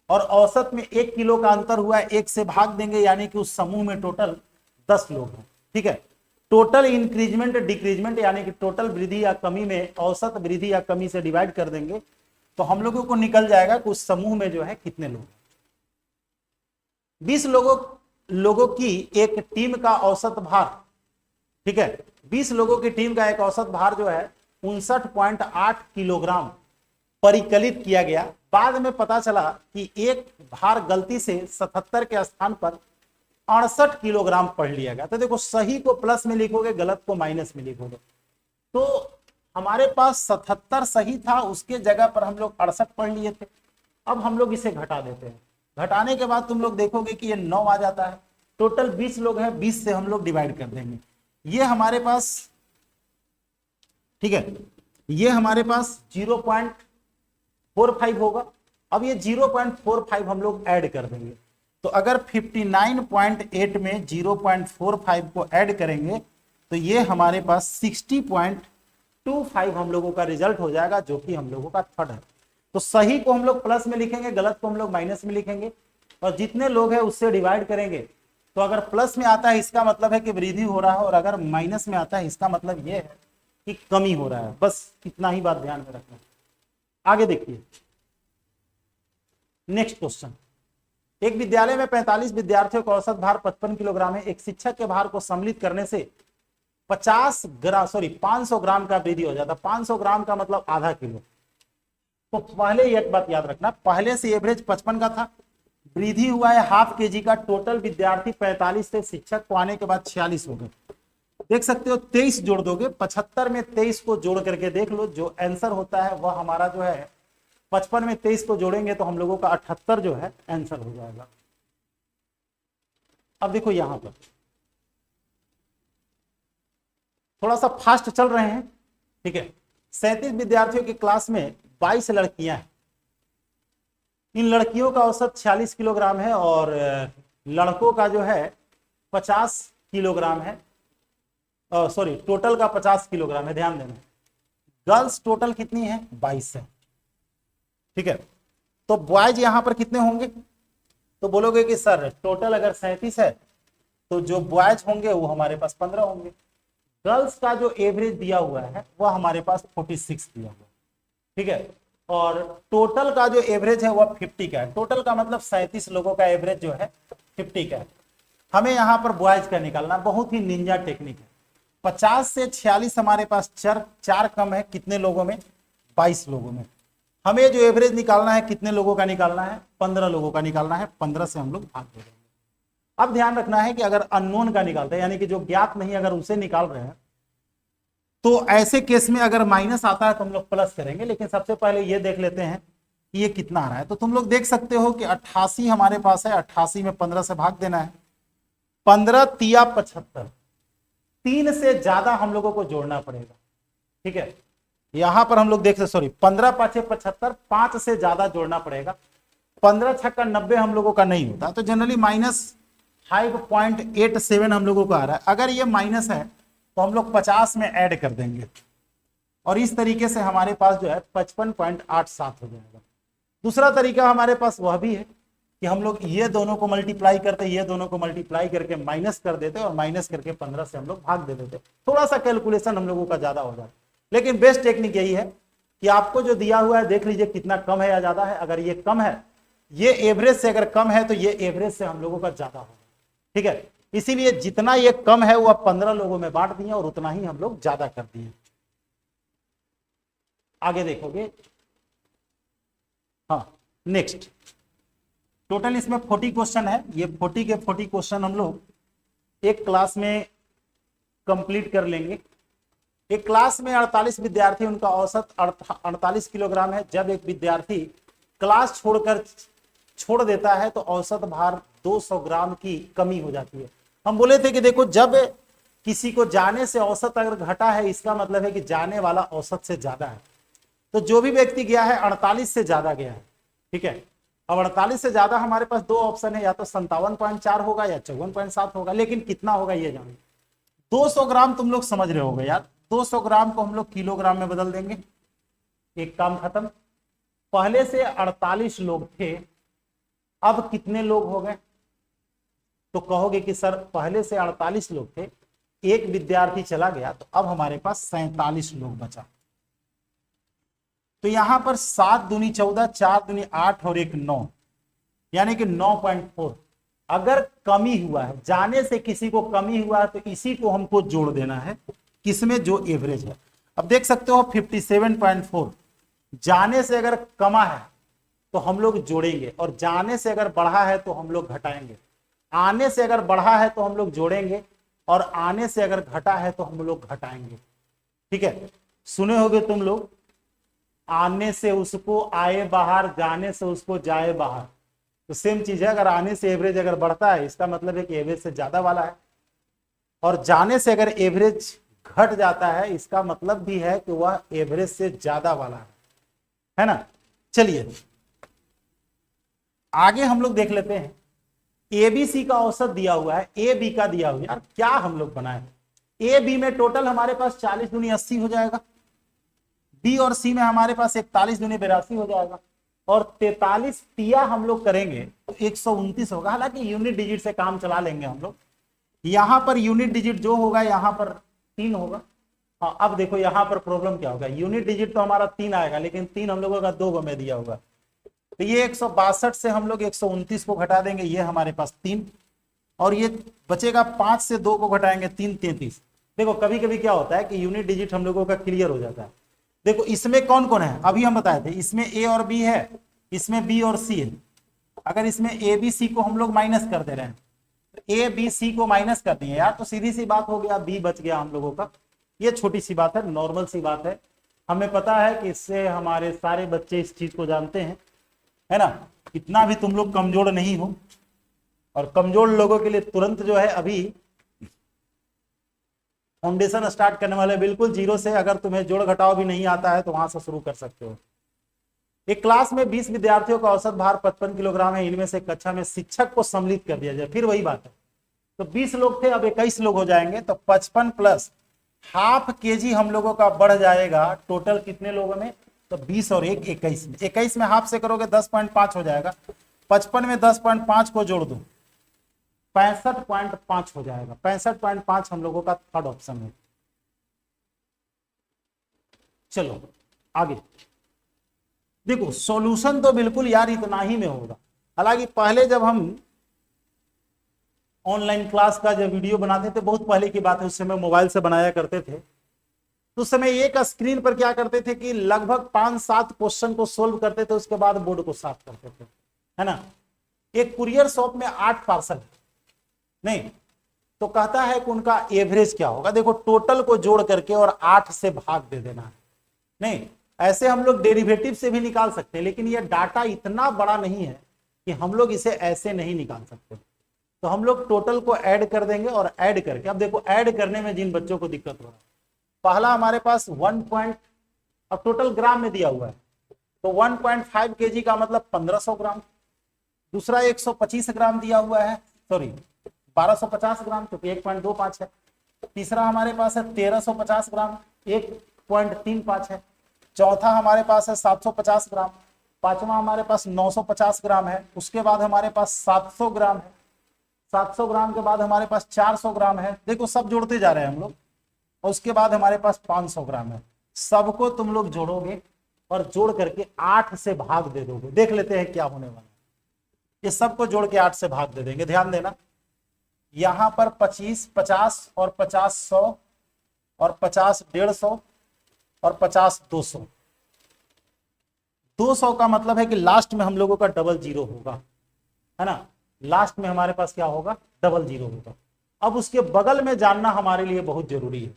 और औसत में 1 किलो का अंतर हुआ है। 1 से भाग देंगे, यानी कि उस समूह में टोटल 10 लोग हैं। ठीक है, टोटल इंक्रीजमेंट डिक्रीजमेंट यानी कि टोटल वृद्धि या कमी में औसत वृद्धि या कमी से डिवाइड कर देंगे तो हम लोगों को निकल जाएगा कि उस समूह में जो है कितने लोग। 20 लोगों की एक टीम का औसत भार, ठीक है, 20 लोगों की टीम का एक औसत भार जो है 59.8 किलोग्राम परिकलित किया गया। बाद में पता चला कि एक भार गलती से 77 के स्थान पर 68 किलोग्राम पढ़ लिया गया। तो देखो, सही को प्लस में लिखोगे, गलत को माइनस में लिखोगे। तो हमारे पास 77 सही था, उसके जगह पर हम लोग 68 पढ़ लिए थे। अब हम लोग इसे घटा देते हैं। घटाने के बाद तुम लोग देखोगे कि ये 9 आ जाता है। टोटल 20 लोग हैं, 20 से हम लोग डिवाइड कर देंगे। ये हमारे पास, ठीक है, ये हमारे पास 0.45 होगा। अब ये 0.45 हम लोग ऐड कर देंगे। तो अगर 59.8 में 0.45 को ऐड करेंगे तो ये हमारे पास 60.25 हम लोगों का रिजल्ट हो जाएगा, जो कि हम लोगों का थर्ड है। तो सही को हम लोग प्लस में लिखेंगे, गलत को हम लोग माइनस में लिखेंगे और जितने लोग हैं उससे डिवाइड करेंगे। तो अगर प्लस में आता है इसका मतलब है कि वृद्धि हो रहा है और अगर माइनस में आता है इसका मतलब ये है कि कमी हो रहा है, बस इतना ही बात ध्यान में रखना। आगे देखिए नेक्स्ट क्वेश्चन। एक विद्यालय में 45 विद्यार्थियों का औसत भार 55 किलोग्राम है। एक शिक्षक के भार को सम्मिलित करने से 500 ग्राम का वृद्धि हो जाता है। 500 ग्राम का मतलब आधा किलो। तो पहले एक बात याद रखना, पहले से एवरेज 55 का था, वृद्धि हुआ है हाफ केजी का। टोटल विद्यार्थी 45 से शिक्षक को आने के बाद 46 हो गए। देख सकते हो 23 जोड़ दोगे, 75 में 23 को जोड़ करके देख लो, जो आंसर होता है वह हमारा जो है 55 में 23 को जोड़ेंगे तो हम लोगों का 78 जो है आंसर हो जाएगा। अब देखो यहां पर थोड़ा सा फास्ट चल रहे हैं, ठीक है। 37 विद्यार्थियों की क्लास में 22 लड़कियां हैं। इन लड़कियों का औसत 46 किलोग्राम है और लड़कों का जो है 50 किलोग्राम है। सॉरी, टोटल का 50 किलोग्राम है, ध्यान देना। गर्ल्स टोटल कितनी है? 22 है, ठीक है। तो बॉयज यहां पर कितने होंगे? तो बोलोगे कि सर टोटल अगर 37 है तो जो बॉयज होंगे वो हमारे पास 15 होंगे। गर्ल्स का जो एवरेज दिया हुआ है वह हमारे पास 46 दिया हुआ है, ठीक है। और टोटल का जो एवरेज है वह 50 का है। टोटल का मतलब 37 लोगों का एवरेज जो है 50 का है। हमें यहां पर बॉयज का निकालना, बहुत ही निंजा टेक्निक है। 50 से 46 हमारे पास चार कम है, कितने लोगों में? 22 लोगों में। हमें जो एवरेज निकालना है कितने लोगों का निकालना है? 15 लोगों का निकालना है। 15 से हम लोग भाग दे देंगे। अब ध्यान रखना है कि अगर अननोन का निकालते हैं, यानी कि जो ज्ञात नहीं, अगर उसे निकाल रहे हैं तो ऐसे केस में अगर माइनस आता है तो हम लोग प्लस करेंगे। लेकिन सबसे पहले ये देख लेते हैं कि ये कितना आ रहा है। तो तुम लोग देख सकते हो कि 88 हमारे पास है। 88 में 15 से भाग देना है। 15 तिया 75, 3 से ज्यादा हम लोगों को जोड़ना पड़ेगा, ठीक है। यहां पर हम लोग देख सकते, सॉरी, 15 पांचे 75, 5 से ज्यादा जोड़ना पड़ेगा। 15 छक्का 90 हम लोगों का नहीं होता, तो जनरली -5.87 हम लोगों का आ रहा है। अगर ये माइनस है तो हम लोग 50 में ऐड कर देंगे और इस तरीके से हमारे पास जो है 55.87 हो जाएगा। दूसरा तरीका हमारे पास वह भी है कि हम लोग ये दोनों को मल्टीप्लाई करते, ये दोनों को मल्टीप्लाई करके माइनस कर देते और माइनस करके 15 से हम लोग भाग दे देते। थोड़ा सा कैलकुलेशन हम लोगों का ज्यादा हो जाता, लेकिन बेस्ट टेक्निक यही है कि आपको जो दिया हुआ है देख लीजिए कितना कम है या ज्यादा है। अगर ये कम है, ये एवरेज से अगर कम है तो ये एवरेज से हम लोगों का ज्यादा होगा, ठीक है। इसीलिए जितना ये कम है वो 15 लोगों में बांट दिए और उतना ही हम लोग ज्यादा कर दिए। आगे देखोगे, हाँ नेक्स्ट। टोटल इसमें 40 क्वेश्चन है। ये 40 के 40 क्वेश्चन हम लोग एक क्लास में कंप्लीट कर लेंगे। एक क्लास में 48 विद्यार्थी, उनका औसत 48 किलोग्राम है। जब एक विद्यार्थी क्लास छोड़ देता है तो औसत भार 200 ग्राम की कमी हो जाती है। हम बोले थे कि देखो, जब किसी को जाने से औसत अगर घटा है, इसका मतलब है कि जाने वाला औसत से ज्यादा है। तो जो भी व्यक्ति गया है 48 से ज्यादा गया है, ठीक है। अब 48 से ज्यादा हमारे पास दो ऑप्शन है, या तो 57.4 होगा या 54.7 होगा, लेकिन कितना होगा ये जानिए। 200 ग्राम तुम लोग समझ रहे होगे यार, 200 ग्राम को हम लोग किलोग्राम में बदल देंगे, एक काम खत्म। पहले से 48 लोग थे, अब कितने लोग हो गए? तो कहोगे कि सर पहले से 48 लोग थे, एक विद्यार्थी चला गया, तो अब हमारे पास 47 लोग बचा। तो यहां पर 7 दूनी 14, 4 दूनी 8 और 1 9, यानी कि 9.4। अगर कमी हुआ है, जाने से किसी को कमी हुआ है, तो इसी को हमको जोड़ देना है, किसमें? जो एवरेज है। अब देख सकते हो 57.4, जाने से अगर कमा है तो हम लोग जोड़ेंगे, और जाने से अगर बढ़ा है तो हम लोग घटाएंगे। आने से अगर बढ़ा है तो हम लोग जोड़ेंगे, और आने से अगर घटा है तो हम लोग घटाएंगे, ठीक है। सुने होगे तुम लोग, आने से उसको आए बाहर, जाने से उसको जाए बाहर। तो सेम चीज है, अगर आने से एवरेज अगर बढ़ता है, इसका मतलब है कि एवरेज से ज्यादा वाला है, और जाने से अगर एवरेज घट जाता है, इसका मतलब भी है कि वह एवरेज से ज्यादा वाला है ना। चलिए आगे हम लोग देख लेते हैं। एबीसी का औसत दिया हुआ है, ए बी का दिया हुआ है। यार क्या हम लोग बनाए? ए बी में टोटल हमारे पास 40 दूनी 80 हो जाएगा, बी और सी में हमारे पास 41 दूनी 82 हो जाएगा, और 43 तिया हम लोग करेंगे तो 129 होगा। हालांकि यूनिट डिजिट से काम चला लेंगे हम लोग। यहां पर यूनिट डिजिट जो होगा, यहां पर 3 होगा, हाँ, अब देखो यहाँ पर प्रॉब्लम क्या होगा, यूनिट डिजिट तो हमारा 3 आएगा, लेकिन 3 हम लोगों का 2 गो में दिया होगा, तो ये 162 से हम लोग 129 को घटा देंगे, ये हमारे पास 3, और ये बचेगा 5 से 2 को घटाएंगे 3, 33। देखो कभी कभी क्या होता है कि यूनिट डिजिट हम लोगों का क्लियर हो जाता है। देखो इसमें कौन कौन है, अभी हम बताए थे, इसमें ए और बी है, इसमें बी और सी है। अगर इसमें ए बी सी को हम लोग माइनस कर दे रहे हैं, तो ए बी सी को माइनस कर दिए यार, तो सीधी सी बात हो गया, बी बच गया हम लोगों का। ये छोटी सी बात है, नॉर्मल सी बात है, हमें पता है कि इससे हमारे सारे बच्चे इस चीज को जानते हैं, है ना। इतना भी तुम लोग कमजोर नहीं हो, और कमजोर लोगों के लिए तुरंत जो है अभी फाउंडेशन स्टार्ट करने वाले, बिल्कुल जीरो से, अगर तुम्हें जोड़ घटाव भी नहीं आता है तो वहां से शुरू कर सकते हो। एक क्लास में 20 विद्यार्थियों का औसत भार 55 किलोग्राम है, इनमें से कक्षा में शिक्षक को सम्मिलित कर दिया जाए, फिर वही बात है, तो 20 लोग थे, अब 21 लोग हो जाएंगे, तो 55 प्लस हाफ केजी हम लोगों का बढ़ जाएगा, टोटल कितने लोगों में, तो 20 और 1 21 में, 21 में हाफ से करोगे 10.5 हो जाएगा, 55 में 10.5 को जोड़ दो 65.5 हो जाएगा, 65.5 हम लोगों का थर्ड ऑप्शन है। चलो आगे देखो, सॉल्यूशन तो बिल्कुल यार इतना ही में होगा। हालांकि पहले जब हम ऑनलाइन क्लास का जब वीडियो बनाते थे, बहुत पहले की बात है, उस समय मोबाइल से बनाया करते थे, तो उस समय एक स्क्रीन पर क्या करते थे कि लगभग 5-7 क्वेश्चन को सोल्व करते थे, उसके बाद बोर्ड को साफ करते थे, है ना। एक कुरियर शॉप में 8 पार्सल नहीं, तो कहता है कि उनका एवरेज क्या होगा। देखो टोटल को जोड़ करके और 8 से भाग दे देना है, नहीं ऐसे हम लोग डेरिवेटिव से भी निकाल सकते हैं, लेकिन ये डाटा इतना बड़ा नहीं है कि हम लोग इसे ऐसे नहीं निकाल सकते, तो हम लोग टोटल को ऐड कर देंगे, और ऐड करके, अब देखो ऐड करने में जिन बच्चों को दिक्कत हो रहा है, पहला हमारे पास 1 अब टोटल ग्राम में दिया हुआ है, तो 1.5 केजी का मतलब 1500 ग्राम, दूसरा 125 ग्राम दिया हुआ है, सॉरी 1250 ग्राम क्योंकि 1.25 है, तीसरा हमारे पास है 1350 ग्राम 1.35 है, चौथा हमारे पास है 750 ग्राम, पांचवा हमारे पास 950 ग्राम है, उसके बाद हमारे पास 700 ग्राम है, 700 ग्राम के बाद हमारे पास 400 ग्राम है, देखो सब जोड़ते जा रहे हैं हम लोग, और उसके बाद हमारे पास 500 ग्राम है। सबको तुम लोग जोड़ोगे और जोड़ करके 8 से भाग दे दोगे, देख लेते हैं क्या होने वाला है। ये सबको जोड़ के 8 से भाग दे देंगे, ध्यान देना, यहां पर 25 50 और 50 100 और 50 150 और 50 200, 200 का मतलब है कि लास्ट में हम लोगों का डबल जीरो होगा, है ना, लास्ट में हमारे पास क्या होगा, डबल जीरो होगा। अब उसके बगल में जानना हमारे लिए बहुत जरूरी है,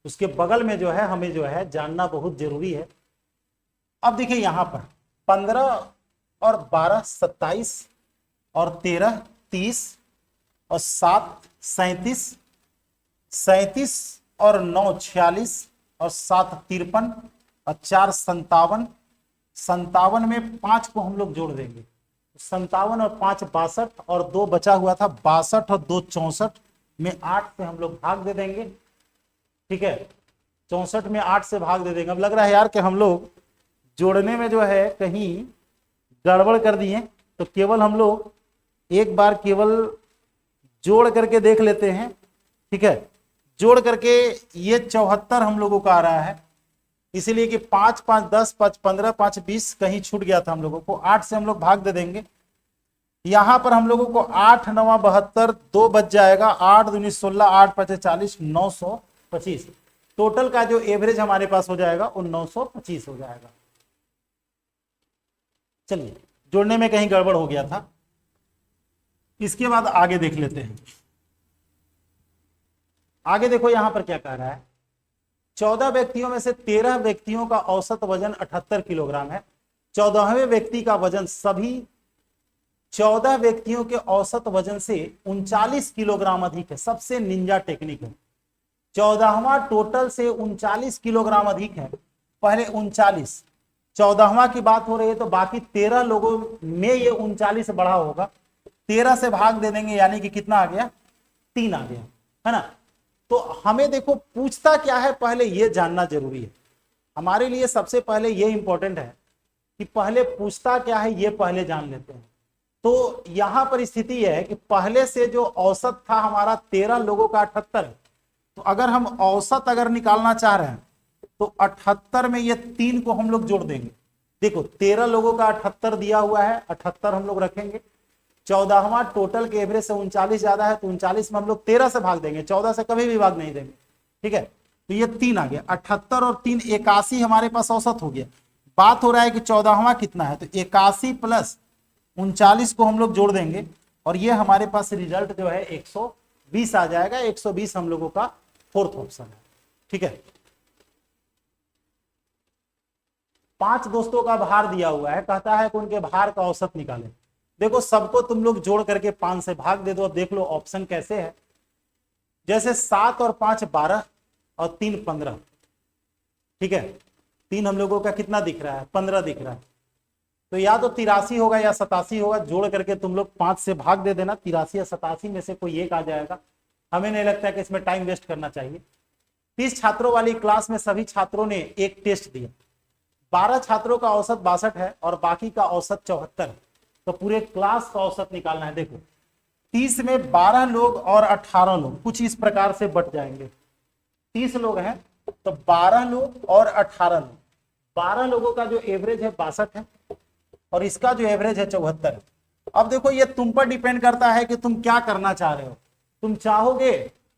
उसके बगल में जो है हमें जो है जानना बहुत जरूरी है। अब देखिए यहां पर 15 और 12 27 और 13 30 और 7 37 37 और 9 46 और 7 53 और 4 57, 57 में 5 को हम लोग जोड़ देंगे, 57 और 5 62, और 2 बचा हुआ था 62 और 2 64 में 8 से हम लोग भाग दे देंगे, ठीक है, 64 में 8 से भाग दे देंगे। अब लग रहा है यार कि हम लोग जोड़ने में जो है कहीं गड़बड़ कर दिए, तो केवल हम लोग एक बार केवल जोड़ करके देख लेते हैं, ठीक है, जोड़ करके ये 74 हम लोगों का आ रहा है, इसीलिए कि 5 5 10 5 15 5 20 कहीं छूट गया था हम लोगों को, 8 से हम लोग भाग दे देंगे। यहां पर हम लोगों को 8 9 72, 2 बच जाएगा, 8 दूनी 16 8 5 40 925, टोटल का जो एवरेज हमारे पास हो जाएगा वो 925 हो जाएगा। चलिए जोड़ने में कहीं गड़बड़ हो गया था, इसके बाद आगे देख लेते हैं। आगे देखो यहां पर क्या कह रहा है, 14 व्यक्तियों में से 13 व्यक्तियों का औसत वजन 78 किलोग्राम है, 14वें व्यक्ति का वजन सभी 14 व्यक्तियों के औसत वजन से 39 किलोग्राम अधिक है, सबसे निंजा टेक्निक है। 14वां टोटल से 39 किलोग्राम अधिक है, पहले 39, 14वां की बात हो रही है, तो बाकी 13 लोगों में ये 39 बढ़ा होगा, 13 से भाग दे देंगे, यानी कि कितना आ गया, 3 आ गया, है ना। तो हमें देखो पूछता क्या है, पहले ये जानना जरूरी है हमारे लिए, सबसे पहले ये इंपॉर्टेंट है कि पहले पूछता क्या है ये पहले जान लेते हैं। तो यहां पर स्थिति है कि पहले से जो औसत था हमारा 13 लोगों का 78 है, तो अगर हम औसत अगर निकालना चाह रहे हैं तो 78 में ये 3 को हम लोग जोड़ देंगे। देखो 13 लोगों का 78 दिया हुआ है, 78 हम लोग रखेंगे। 14वां टोटल के एवरेज से 39 ज्यादा है, तो 39 में हम लोग 13 से भाग देंगे, 14 से कभी भी भाग नहीं देंगे। ठीक है, तो ये 3 आ गया। 78 और 3 81 हमारे पास औसत हो गया। बात हो रहा है कि 14वां कितना है, तो 81 प्लस 39 को हम लोग जोड़ देंगे और ये हमारे पास रिजल्ट जो है 120 आ जाएगा। 120 हम लोगों का फोर्थ ऑप्शन है। ठीक है, 5 दोस्तों का भार दिया हुआ है, कहता है कि उनके भार का औसत निकालें। देखो सबको तुम लोग जोड़ करके 5 से भाग दे दो। अब देख लो ऑप्शन कैसे है। जैसे 7 और 5 12 और 3 15। ठीक है, 3 हम लोगों का कितना दिख रहा है, 15 दिख रहा है। तो या तो 83 होगा या 87 होगा, जोड़ करके तुम लोग 5 से भाग दे देना। 83 या 87 में से कोई एक आ जाएगा। हमें नहीं लगता है कि इसमें टाइम वेस्ट करना चाहिए। 30 छात्रों वाली क्लास में सभी छात्रों ने एक टेस्ट दिया। 12 छात्रों का औसत 62 है और बाकी का औसत 74 है। तो पूरे क्लास का औसत निकालना है। देखो 30 में 12 लोग और 18 लोग कुछ इस प्रकार से बट जाएंगे। 30 लोग हैं तो 12 लोग और 18 लोग, 12 लोगों का जो एवरेज है 62 है और इसका जो एवरेज है 74 है। अब देखो ये तुम पर डिपेंड करता है कि तुम क्या करना चाह रहे हो। तुम चाहोगे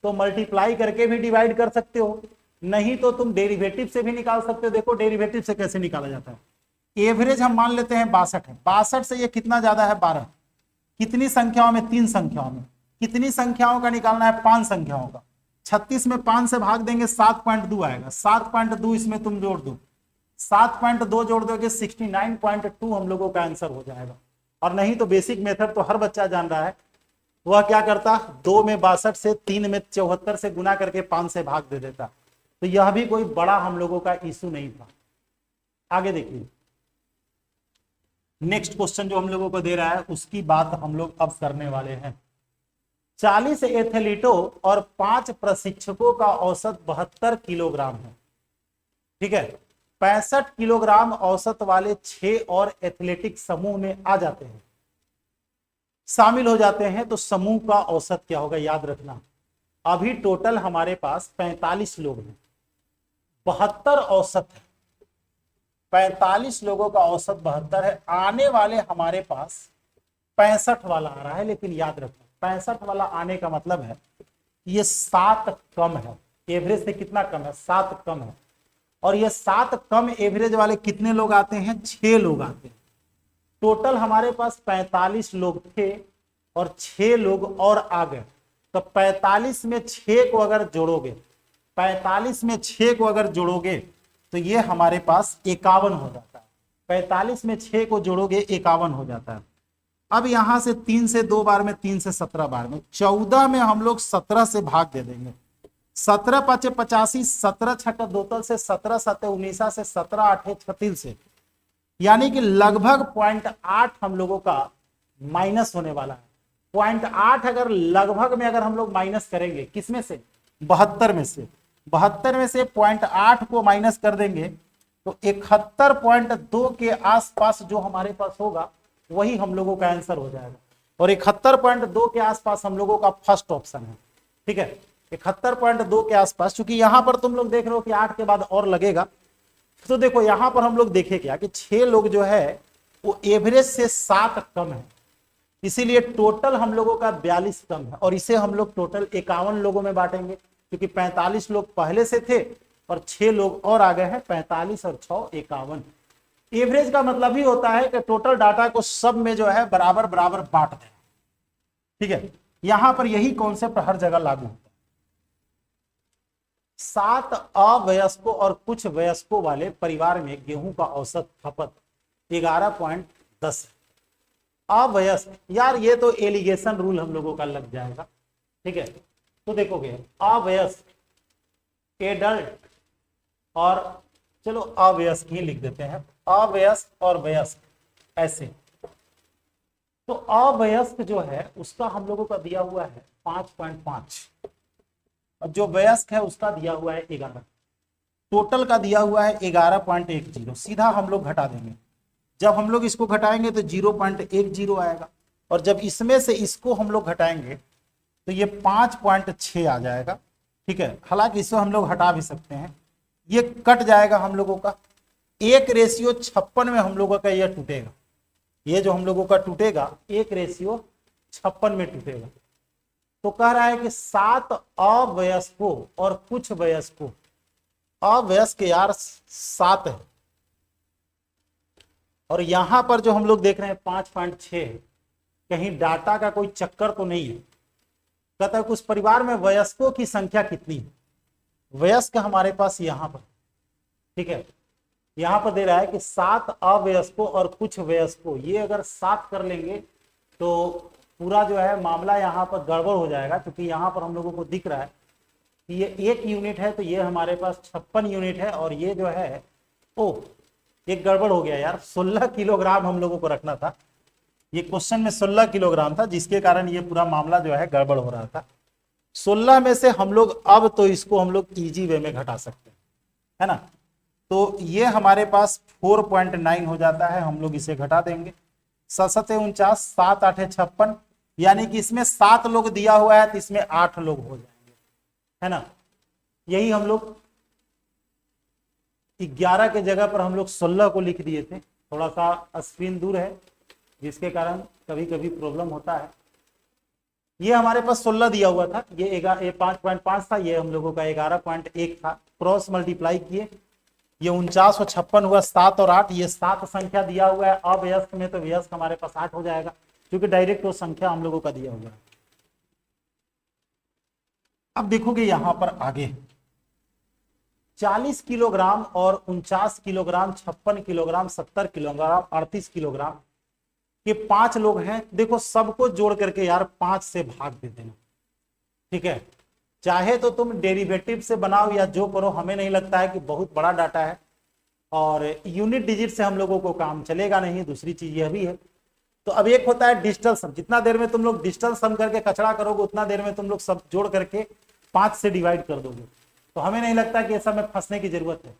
तो मल्टीप्लाई करके भी डिवाइड कर सकते हो, नहीं तो तुम डेरिवेटिव से भी निकाल सकते हो। देखो डेरिवेटिव से कैसे निकाला जाता है। एवरेज हम मान लेते हैं 62 है, 62 से ये कितना ज्यादा है 12। कितनी संख्याओं में, 3 संख्याओं में। कितनी संख्याओं का निकालना है, 5 संख्याओं का। 36 में 5 से भाग देंगे 7.2 आएगा। 7.2 इसमें तुम जोड़ दो, 7.2 जोड़ दोगे 69.2 हम लोगों का आंसर हो जाएगा। और नहीं तो बेसिक मेथड तो हर बच्चा जान रहा है, वह क्या करता, 2 में 62 से, 3 में 74 से गुना करके 5 से भाग दे देता। तो यह भी कोई बड़ा हम लोगों का इशू नहीं था। आगे देखिए नेक्स्ट क्वेश्चन जो हम लोगों को दे रहा है उसकी बात हम लोग अब करने वाले हैं। 40 एथलीटों और 5 प्रशिक्षकों का औसत 72 किलोग्राम है। ठीक है, 65 किलोग्राम औसत वाले 6 और एथलेटिक समूह में आ जाते हैं, शामिल हो जाते हैं। तो समूह का औसत क्या होगा, याद रखना। अभी टोटल हमारे पास 45 लोग हैं, 72 औसत है। 45 लोगों का औसत 72 है। आने वाले हमारे पास 65 वाला आ रहा है, लेकिन याद रखो 65 वाला आने का मतलब है ये 7 कम है। एवरेज से कितना कम है, 7 कम है। और ये 7 कम एवरेज वाले कितने लोग आते हैं, 6 लोग आते हैं। टोटल हमारे पास 45 लोग थे और 6 लोग और आ गए। तो 45 में 6 को अगर जोड़ोगे, 45 में 6 को अगर जोड़ोगे तो ये हमारे पास 51 हो जाता है। 45 में 6 को जोड़ोगे 51 हो जाता है। अब यहां से 3 से 2 बार में, 3 से 17 बार में, 14 में हम लोग 17 से भाग दे देंगे। 17 5 85, 17 छठा दोतल से, 17 7 19 से, 17 8 36 से, यानी कि लगभग 0.8 हम लोगों का माइनस होने वाला है। 0.8 अगर लगभग में अगर हम लोग माइनस करेंगे, किसमें से, 72 में से, 72 में से 0.8 को माइनस कर देंगे तो 71.2 के आसपास जो हमारे पास होगा वही हम लोगों का आंसर हो जाएगा। और 71.2 के आसपास हम लोगों का फर्स्ट ऑप्शन है। ठीक है, 71.2 के आसपास, क्योंकि यहां पर तुम लोग देख रहे हो कि 8 के बाद और लगेगा। तो देखो यहां पर हम लोग देखे क्या कि 6 लोग जो है वो एवरेज से 7 कम है, इसीलिए टोटल हम लोगों का 42 कम है। और इसे हम लोग टोटल 51 लोगों में बांटेंगे, क्योंकि 45 लोग पहले से थे और 6 लोग और आ गए हैं। 45 और 6 51। एवरेज का मतलब ही होता है कि टोटल डाटा को सब में जो है बराबर बराबर बांट दें। ठीक है, यहां पर यही कॉन्सेप्ट हर जगह लागू होता है। 7 अवयस्कों और कुछ वयस्कों वाले परिवार में गेहूं का औसत खपत 11.10 है। अवयस्क, यार ये तो एलिगेशन रूल हम लोगों का लग जाएगा। ठीक है, तो देखोगे अवयस्क, एडल्ट, और चलो अवयस्क ही लिख देते हैं, अवयस्क और वयस्क ऐसे। तो अवयस्क जो है उसका हम लोगों का दिया हुआ है 5.5 और जो वयस्क है उसका दिया हुआ है 11। टोटल का दिया हुआ है 11.10। सीधा हम लोग घटा देंगे। जब हम लोग इसको घटाएंगे तो 0.10 आएगा, और जब इसमें से इसको हम लोग घटाएंगे तो ये 5.6 आ जाएगा। ठीक है, हालांकि इसको हम लोग हटा भी सकते हैं, ये कट जाएगा हम लोगों का 1:56 में हम लोगों का यह टूटेगा, ये जो हम लोगों का टूटेगा 1:56 में टूटेगा। तो कह रहा है कि 7 अवयस्कों और कुछ वयस्कों, अवयस्क यार 7 है, और यहां पर जो हम लोग देख रहे हैं 5.6 है, कहीं डाटा का कोई चक्कर तो नहीं है। कहता है कि उस परिवार में वयस्कों की संख्या कितनी है, वयस्क हमारे पास यहां पर, ठीक है, यहां पर दे रहा है कि 7 अवयस्कों और कुछ वयस्कों, ये अगर 7 कर लेंगे तो पूरा जो है मामला यहाँ पर गड़बड़ हो जाएगा, क्योंकि यहाँ पर हम लोगों को दिख रहा है कि ये 1 यूनिट है, तो ये हमारे पास 56 यूनिट है, और ये जो है ओ एक गड़बड़ हो गया यार, 16 किलोग्राम हम लोगों को रखना था, ये क्वेश्चन में 16 किलोग्राम था, जिसके कारण ये पूरा मामला जो है गड़बड़ हो रहा था। 16 में से हम लोग अब तो इसको हम लोग इजी वे में घटा सकते हैं, है ना। तो ये हमारे पास 4.9 हो जाता है, हम लोग इसे घटा देंगे। 7 49, 7 8 56, यानी कि इसमें 7 लोग दिया हुआ है तो इसमें 8 लोग हो जाएंगे, है ना। यही हम लोग 11 के जगह पर हम लोग 16 को लिख दिए थे, थोड़ा सा स्क्रीन दूर है जिसके कारण कभी कभी प्रॉब्लम होता है। ये हमारे पास 16 दिया हुआ था, ये 5.5 था, ये हम लोगों का 11.1 था, क्रॉस मल्टीप्लाई किए, ये 49 और 56 हुआ, 7 और 8, ये 7 संख्या दिया हुआ है अवयस्क में, तो व्यस्क हमारे पास 8 हो जाएगा, क्योंकि डायरेक्ट वो संख्या हम लोगों का दिया हुआ है। अब देखोगे यहां पर आगे 40 किलोग्राम और 49 किलोग्राम, 56 किलोग्राम, 70 किलोग्राम, 38 किलोग्राम, ये 5 लोग हैं। देखो सबको जोड़ करके यार 5 से भाग दे देना, ठीक है। चाहे तो तुम डेरिवेटिव से बनाओ या जो करो, हमें नहीं लगता है कि बहुत बड़ा डाटा है, और यूनिट डिजिट से हम लोगों को काम चलेगा नहीं, दूसरी चीज यह भी है। तो अब एक होता है डिजिटल सम, जितना देर में तुम लोग डिजिटल सम करके कचरा करोगे उतना देर में तुम लोग सब जोड़ करके 5 से डिवाइड कर दोगे, तो हमें नहीं लगता कि ऐसा में फंसने की जरूरत है।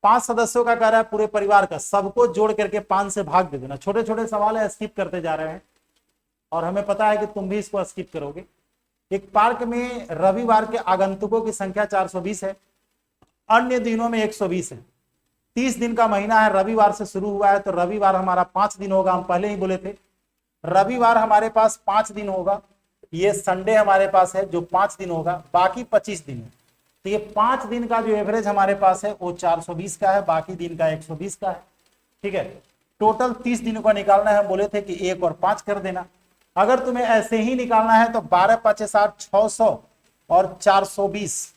5 सदस्यों का कह रहा है पूरे परिवार का, सबको जोड़ करके 5 से भाग दे देना। छोटे छोटे सवाल है, स्किप करते जा रहे हैं, और हमें पता है कि तुम भी इसको स्किप करोगे। एक पार्क में रविवार के आगंतुकों की संख्या 420 है, अन्य दिनों में 120 है। 30 दिन का महीना है, रविवार से शुरू हुआ है, तो रविवार हमारा 5 दिन होगा, हम पहले ही बोले थे रविवार हमारे पास 5 दिन होगा। ये संडे हमारे पास है जो 5 दिन होगा, बाकी 25 दिन है। तो ये 5 दिन का जो एवरेज हमारे पास है वो 420 का है, बाकी दिन का 120 का है, ठीक है। टोटल 30 दिनों का निकालना है, हम बोले थे कि 1 और 5 कर देना। अगर तुम्हें ऐसे ही निकालना है तो 12 5 60, 600 और 420,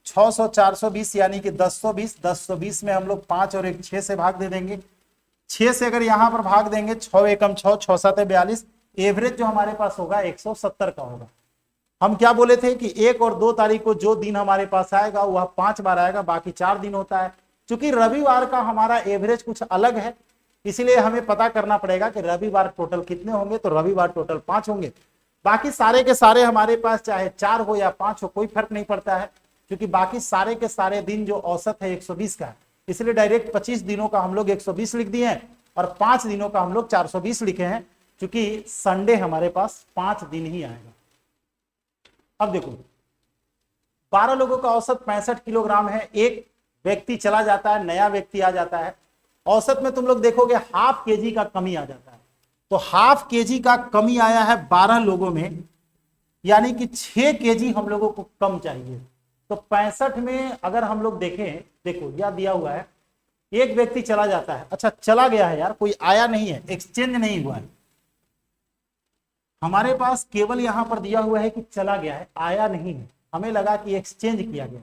600 420 यानी कि 1020, 1020 में हम लोग 5 और 1 6 से भाग दे देंगे। 6 से अगर यहां पर भाग देंगे, 6 एकम 6, 6 7 42, एवरेज जो हमारे पास होगा 170 का होगा। हम क्या बोले थे कि 1 और 2 तारीख को जो दिन हमारे पास आएगा वह 5 बार आएगा, बाकी 4 दिन होता है। क्योंकि रविवार का हमारा एवरेज कुछ अलग है, इसलिए हमें पता करना पड़ेगा कि रविवार टोटल कितने होंगे, तो रविवार टोटल 5 होंगे। बाकी सारे के सारे हमारे पास चाहे 4 हो या 5 हो, कोई फर्क नहीं पड़ता है, क्योंकि बाकी सारे के सारे दिन जो औसत है 120 का है, इसलिए डायरेक्ट 25 दिनों का हम लोग 120 लिख दिए हैं, और 5 दिनों का हम लोग 420 लिखे हैं, क्योंकि संडे हमारे पास 5 दिन ही आएगा। अब देखो 12 लोगों का औसत 65 किलोग्राम है, एक व्यक्ति चला जाता है, नया व्यक्ति आ जाता है, औसत में तुम लोग देखोगे ½ kg का कमी आ जाता है। तो ½ kg का कमी आया है 12 लोगों में, यानी कि 6 kg हम लोगों को कम चाहिए। तो 65 में अगर हम लोग देखें, देखो यह दिया हुआ है, एक व्यक्ति चला जाता है, अच्छा चला गया है यार, कोई आया नहीं है, एक्सचेंज नहीं हुआ है, हमारे पास केवल यहां पर दिया हुआ है कि चला गया है, आया नहीं है, हमें लगा कि एक्सचेंज किया गया।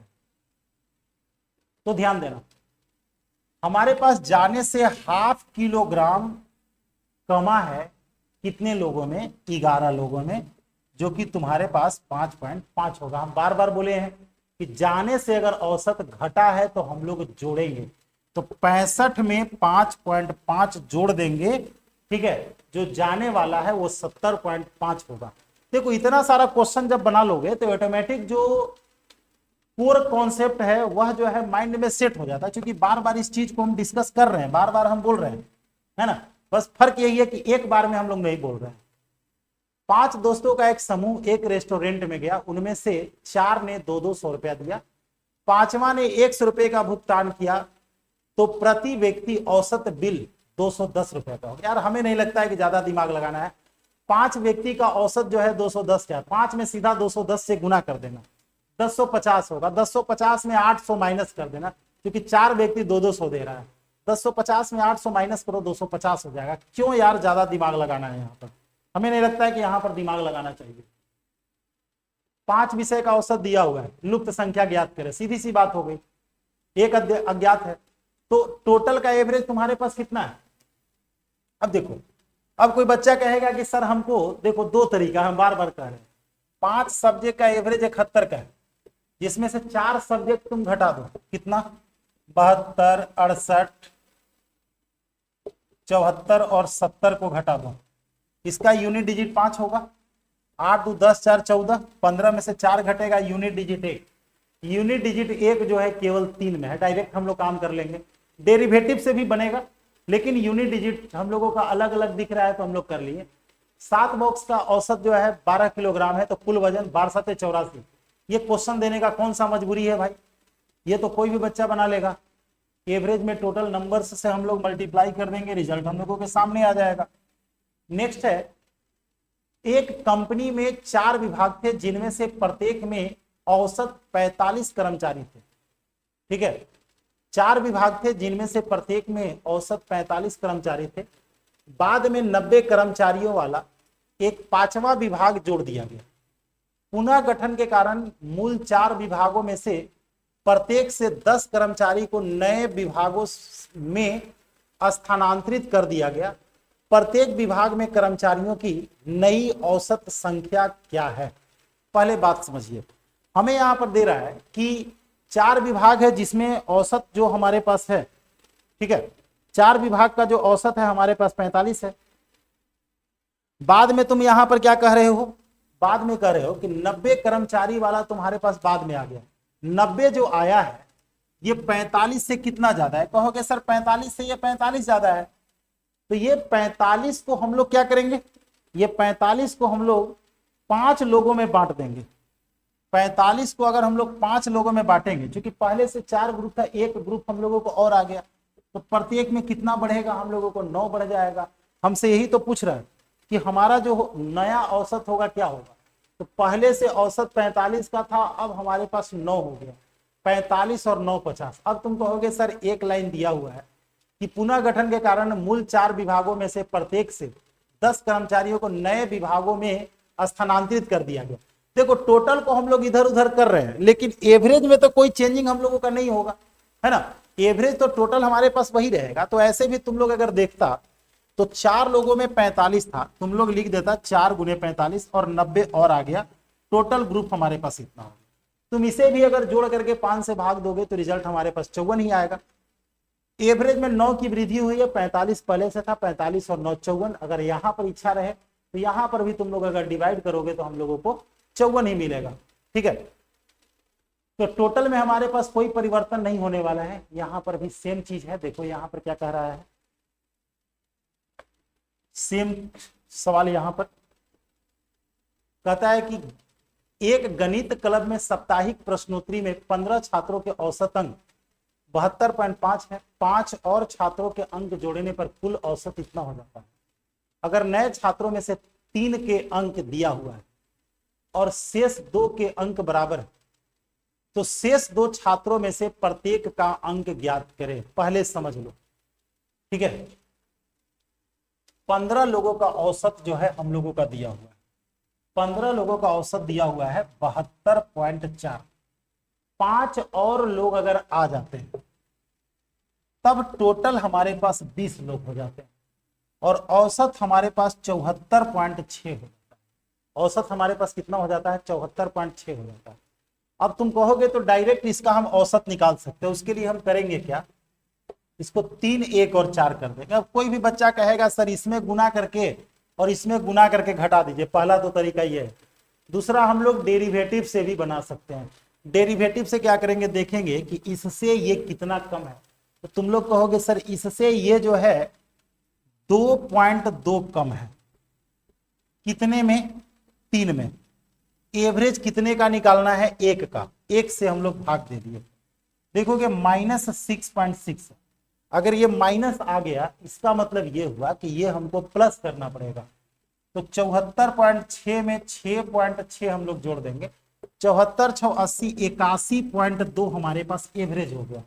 तो ध्यान देना, हमारे पास जाने से ½ किलोग्राम कमा है कितने लोगों में, 11 लोगों में, जो कि तुम्हारे पास 5.5 होगा। हम बार बार बोले हैं कि जाने से अगर औसत घटा है तो हम लोग जोड़ेंगे, तो 65 में 5.5 जोड़ देंगे, ठीक है। जो जाने वाला है वो 70.5 होगा। देखो इतना सारा क्वेश्चन जब बना लोगे तो ऑटोमेटिक जो कोर कॉन्सेप्ट है वह जो है माइंड में सेट हो जाता है, क्योंकि बार बार इस चीज को हम डिस्कस कर रहे हैं, बार बार हम बोल रहे हैं, है ना। बस फर्क यही है कि एक बार में हम लोग नहीं बोल रहे हैं। 5 दोस्तों का एक समूह एक रेस्टोरेंट में गया, उनमें से 4 ने 200 रुपया दिया, 5वां ने 100 रुपये का भुगतान किया, तो प्रति व्यक्ति औसत बिल 210 रुपए का हो गया। यार हमें नहीं लगता है कि ज्यादा दिमाग लगाना है, 5 व्यक्ति का औसत जो है 210 क्या, 5 में सीधा 210 से गुना कर देना, 1050 होगा, 1050 में 800 माइनस कर देना, क्योंकि 4 व्यक्ति 200 दे रहा है, 1050 में 800 माइनस करो 250 हो जाएगा। क्यों यार ज्यादा दिमाग लगाना है यहाँ पर, हमें नहीं लगता है कि यहाँ पर दिमाग लगाना चाहिए। 5 विषय का औसत दिया हुआ है, लुप्त संख्या ज्ञात करें, सीधी सी बात हो गई, एक अज्ञात है, तो टोटल का एवरेज तुम्हारे पास कितना है। अब देखो, अब कोई बच्चा कहेगा कि सर हमको देखो 2 तरीका, हम बार बार कह रहे हैं, 5 सब्जेक्ट का एवरेज 71 का है, जिसमें से 4 सब्जेक्ट तुम घटा दो, कितना, 72, 68, 74 और 70 को घटा दो, इसका यूनिट डिजिट 5 होगा, 8 2 10 4 14, 15 में से 4 घटेगा, यूनिट डिजिट 1, यूनिट डिजिट 1 जो है केवल 3 में है, डायरेक्ट हम लोग काम कर लेंगे, डेरिवेटिव से भी बनेगा, लेकिन यूनिट डिजिट हम लोगों का अलग अलग दिख रहा है तो हम लोग कर लिए। 7 बॉक्स का औसत जो है 12 किलोग्राम है, तो कुल वजन 12 7 84। ये क्वेश्चन देने का कौन सा मजबूरी है भाई, ये तो कोई भी बच्चा बना लेगा, एवरेज में टोटल नंबर्स से हम लोग मल्टीप्लाई कर देंगे, रिजल्ट हम लोगों के सामने आ जाएगा। नेक्स्ट है, एक कंपनी में 4 विभाग थे, जिनमें से प्रत्येक में औसत 45 कर्मचारी थे, ठीक है, 4 विभाग थे जिनमें से प्रत्येक में औसत 45 कर्मचारी थे, बाद में 90 कर्मचारियों वाला एक 5वां विभाग जोड़ दिया गया। पुनः गठन के कारण मूल 4 विभागों में से प्रत्येक से 10 कर्मचारी को नए विभागों में स्थानांतरित कर दिया गया। प्रत्येक विभाग में कर्मचारियों की नई औसत संख्या क्या है। पहले बात समझिए, हमें यहां पर दे रहा है कि 4 विभाग है जिसमें औसत जो हमारे पास है, ठीक है, 4 विभाग का जो औसत है हमारे पास 45 है। बाद में तुम यहां पर क्या कह रहे हो, बाद में कह रहे हो कि 90 कर्मचारी वाला तुम्हारे पास बाद में आ गया। 90 जो आया है ये 45 से कितना ज्यादा है, कहोगे सर 45 से ये 45 ज्यादा है, तो ये 45 को हम लोग क्या करेंगे, ये 45 को हम लोग 5 लोगों में बांट देंगे। 45 को अगर हम लोग 5 लोगों में बांटेंगे, क्योंकि पहले से 4 ग्रुप था, एक ग्रुप हम लोगों को और आ गया, तो प्रत्येक में कितना बढ़ेगा, हम लोगों को 9 बढ़ जाएगा। हमसे यही तो पूछ रहा है कि हमारा जो नया औसत होगा क्या होगा, तो पहले से औसत 45 का था, अब हमारे पास 9 हो गया, 45 और 9 50। अब तुम कहोगे सर एक लाइन दिया हुआ है कि पुनः गठन के कारण मूल 4 विभागों में से प्रत्येक से 10 कर्मचारियों को नए विभागों में स्थानांतरित कर दिया गया। देखो टोटल को हम लोग इधर उधर कर रहे हैं, लेकिन एवरेज में तो कोई चेंजिंग हम लोगों का नहीं होगा, है ना, एवरेज तो टोटल हमारे पास वही रहेगा। तो ऐसे भी तुम लोग अगर देखता तो 4 लोगों में 45 था, तुम लोग लिख देता 4 गुने 45 और 90 और आ गया, टोटल ग्रुप हमारे पास इतना होगा। तुम इसे भी अगर जोड़ करके 5 से भाग दोगे तो रिजल्ट हमारे पास 54 ही आएगा। एवरेज में 9 की वृद्धि हुई है, 45 पहले से था, 45 और 9 54। अगर यहाँ पर इच्छा रहे तो यहाँ पर भी तुम लोग अगर डिवाइड करोगे तो हम लोगों को 54 ही मिलेगा, ठीक है। तो टोटल में हमारे पास कोई परिवर्तन नहीं होने वाला है, यहाँ पर भी सेम चीज है। देखो यहाँ पर क्या कह रहा है, सेम सवाल यहाँ पर कहता है कि एक गणित क्लब में साप्ताहिक प्रश्नोत्तरी में 15 छात्रों के औसत अंक 72.5 है, 5 और छात्रों के अंक जोड़ने पर कुल औसत इतना हो जाता है। अगर नए छात्रों में से 3 के अंक दिया हुआ है और शेष 2 के अंक बराबर है, तो शेष 2 छात्रों में से प्रत्येक का अंक ज्ञात करें। पहले समझ लो, ठीक है। 15 लोगों का औसत जो है हम लोगों का दिया हुआ है, 15 लोगों का औसत दिया हुआ है 72.4। 5 और लोग अगर आ जाते हैं तब टोटल हमारे पास 20 लोग हो जाते हैं और औसत हमारे पास 74.6 हो जाता है। औसत हमारे पास कितना हो जाता है, 74.6 हो जाता है। अब तुम कहोगे तो डायरेक्ट इसका हम औसत निकाल सकते हैं, उसके लिए हम करेंगे क्या, इसको 3 1 और 4 कर देंगे। अब कोई भी बच्चा कहेगा सर इसमें गुना करके और इसमें गुना करके घटा दीजिए, पहला तो तरीका ये है। दूसरा हम लोग डेरिवेटिव से भी बना सकते हैं। डेरिवेटिव से क्या करेंगे, देखेंगे कि इससे ये कितना कम है, तो तुम लोग कहोगे सर इससे ये जो है 2.2 कम है, कितने में, 3 में। एवरेज कितने का निकालना है, 1 का, 1 से हम लोग भाग दे दिए। देखोगे -6.6, अगर ये माइनस आ गया इसका मतलब ये हुआ कि ये हमको प्लस करना पड़ेगा। तो 74.6 में 6.6 हम लोग जोड़ देंगे, 74 6 80, 81.2 हमारे पास एवरेज हो गया।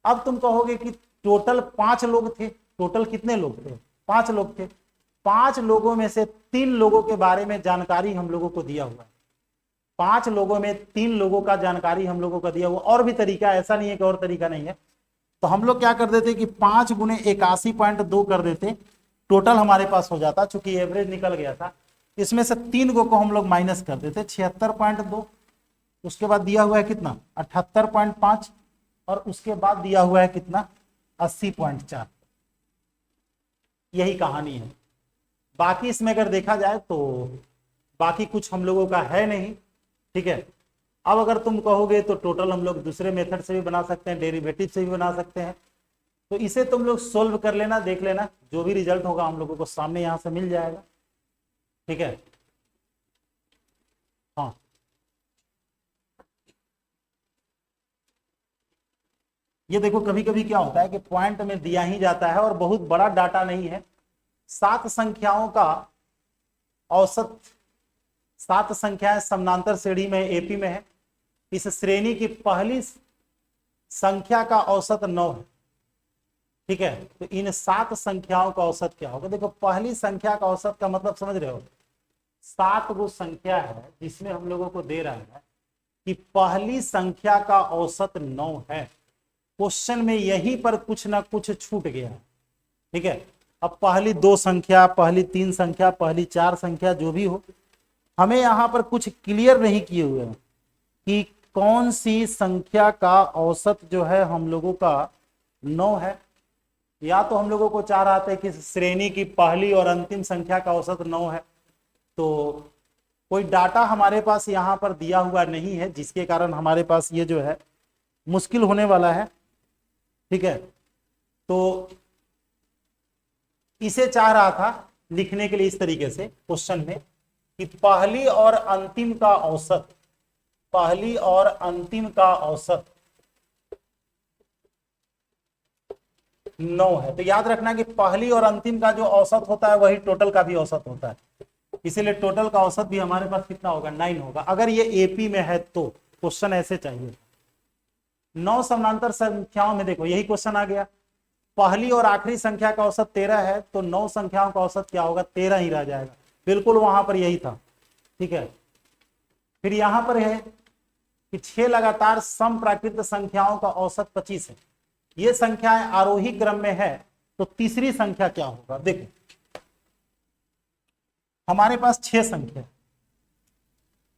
अब तुम कहोगे कि टोटल 5 लोग थे, टोटल कितने लोग थे, 5 लोग थे। 5 लोगों में से 3 लोगों के बारे में जानकारी हम लोगों को दिया हुआ है, 5 लोगों में 3 लोगों का जानकारी हम लोगों को दिया हुआ। और भी तरीका, ऐसा नहीं है कि और तरीका नहीं है। तो हम लोग क्या कर देते कि 5 गुने 81.2 कर देते, टोटल हमारे पास हो जाता, चूंकि एवरेज निकल गया था। इसमें से 3 को हम लोग माइनस कर देते, 76.2, उसके बाद दिया हुआ है कितना 78.5, और उसके बाद दिया हुआ है कितना 80.4। यही कहानी है। बाकी इसमें अगर देखा जाए तो बाकी कुछ हम लोगों का है नहीं, ठीक है। अब अगर तुम कहोगे तो टोटल हम लोग दूसरे मेथड से भी बना सकते हैं, डेरिवेटिव से भी बना सकते हैं। तो इसे तुम लोग सोल्व कर लेना, देख लेना, जो भी रिजल्ट होगा हम लोगों को सामने यहां से मिल जाएगा, ठीक है। हाँ, ये देखो कभी कभी क्या होता है कि पॉइंट में दिया ही जाता है और बहुत बड़ा डाटा नहीं है। 7 संख्याओं का औसत, 7 संख्याएं समानांतर श्रेणी में एपी में है। इस श्रेणी की पहली संख्या का औसत 9 है, ठीक है। तो इन 7 संख्याओं का औसत क्या होगा, देखो पहली संख्या का औसत का मतलब समझ रहे हो, 7 वो संख्या है जिसमें हम लोगों को दे रहा है कि पहली संख्या का औसत 9 है। क्वेश्चन में यहीं पर कुछ ना कुछ छूट गया है, ठीक है। अब पहली 2 संख्या, पहली 3 संख्या, पहली 4 संख्या, जो भी हो, हमें यहां पर कुछ क्लियर नहीं किए हुए हैं कि कौन सी संख्या का औसत जो है हम लोगों का 9 है। या तो हम लोगों को चाह रहा था कि श्रेणी की पहली और अंतिम संख्या का औसत 9 है। तो कोई डाटा हमारे पास यहां पर दिया हुआ नहीं है, जिसके कारण हमारे पास ये जो है मुश्किल होने वाला है, ठीक है। तो इसे चाह रहा था लिखने के लिए इस तरीके से क्वेश्चन में कि पहली और अंतिम का औसत, पहली और अंतिम का औसत 9 है। तो याद रखना कि पहली और अंतिम का जो औसत होता है वही टोटल का भी औसत होता है, इसीलिए टोटल का औसत भी हमारे पास कितना होगा, 9 होगा। अगर ये एपी में है तो क्वेश्चन ऐसे चाहिए। 9 समानांतर संख्याओं में देखो यही क्वेश्चन आ गया, पहली और आखिरी संख्या का औसत 13 है, तो 9 संख्याओं का औसत क्या होगा, 13 ही रह जाएगा। बिल्कुल वहां पर यही था, ठीक है। फिर यहां पर है कि 6 लगातार सम प्राकृत संख्याओं का औसत 25 है। ये संख्याएं आरोही क्रम में है, तो तीसरी संख्या क्या होगा, देखो हमारे पास 6 संख्या,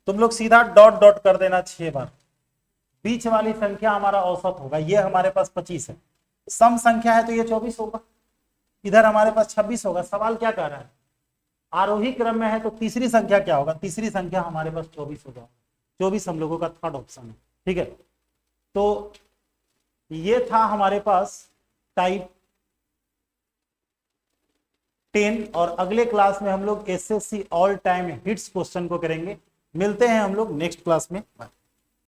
तुम लोग सीधा डॉट डॉट कर देना 6 बार। बीच वाली संख्या हमारा औसत होगा, ये हमारे पास 25 है। सम संख्या है तो ये 24 होगा, इधर हमारे पास 26 होगा। सवाल क्या कह रहा है, आरोही क्रम में है तो तीसरी संख्या क्या होगा, तीसरी संख्या हमारे पास 24 होगा। 24 हम लोगों का थर्ड ऑप्शन है, ठीक है। तो ये था हमारे पास टाइप 10, और अगले क्लास में हम लोग SSC all time hits question को करेंगे। मिलते हैं हम लोग नेक्स्ट क्लास में।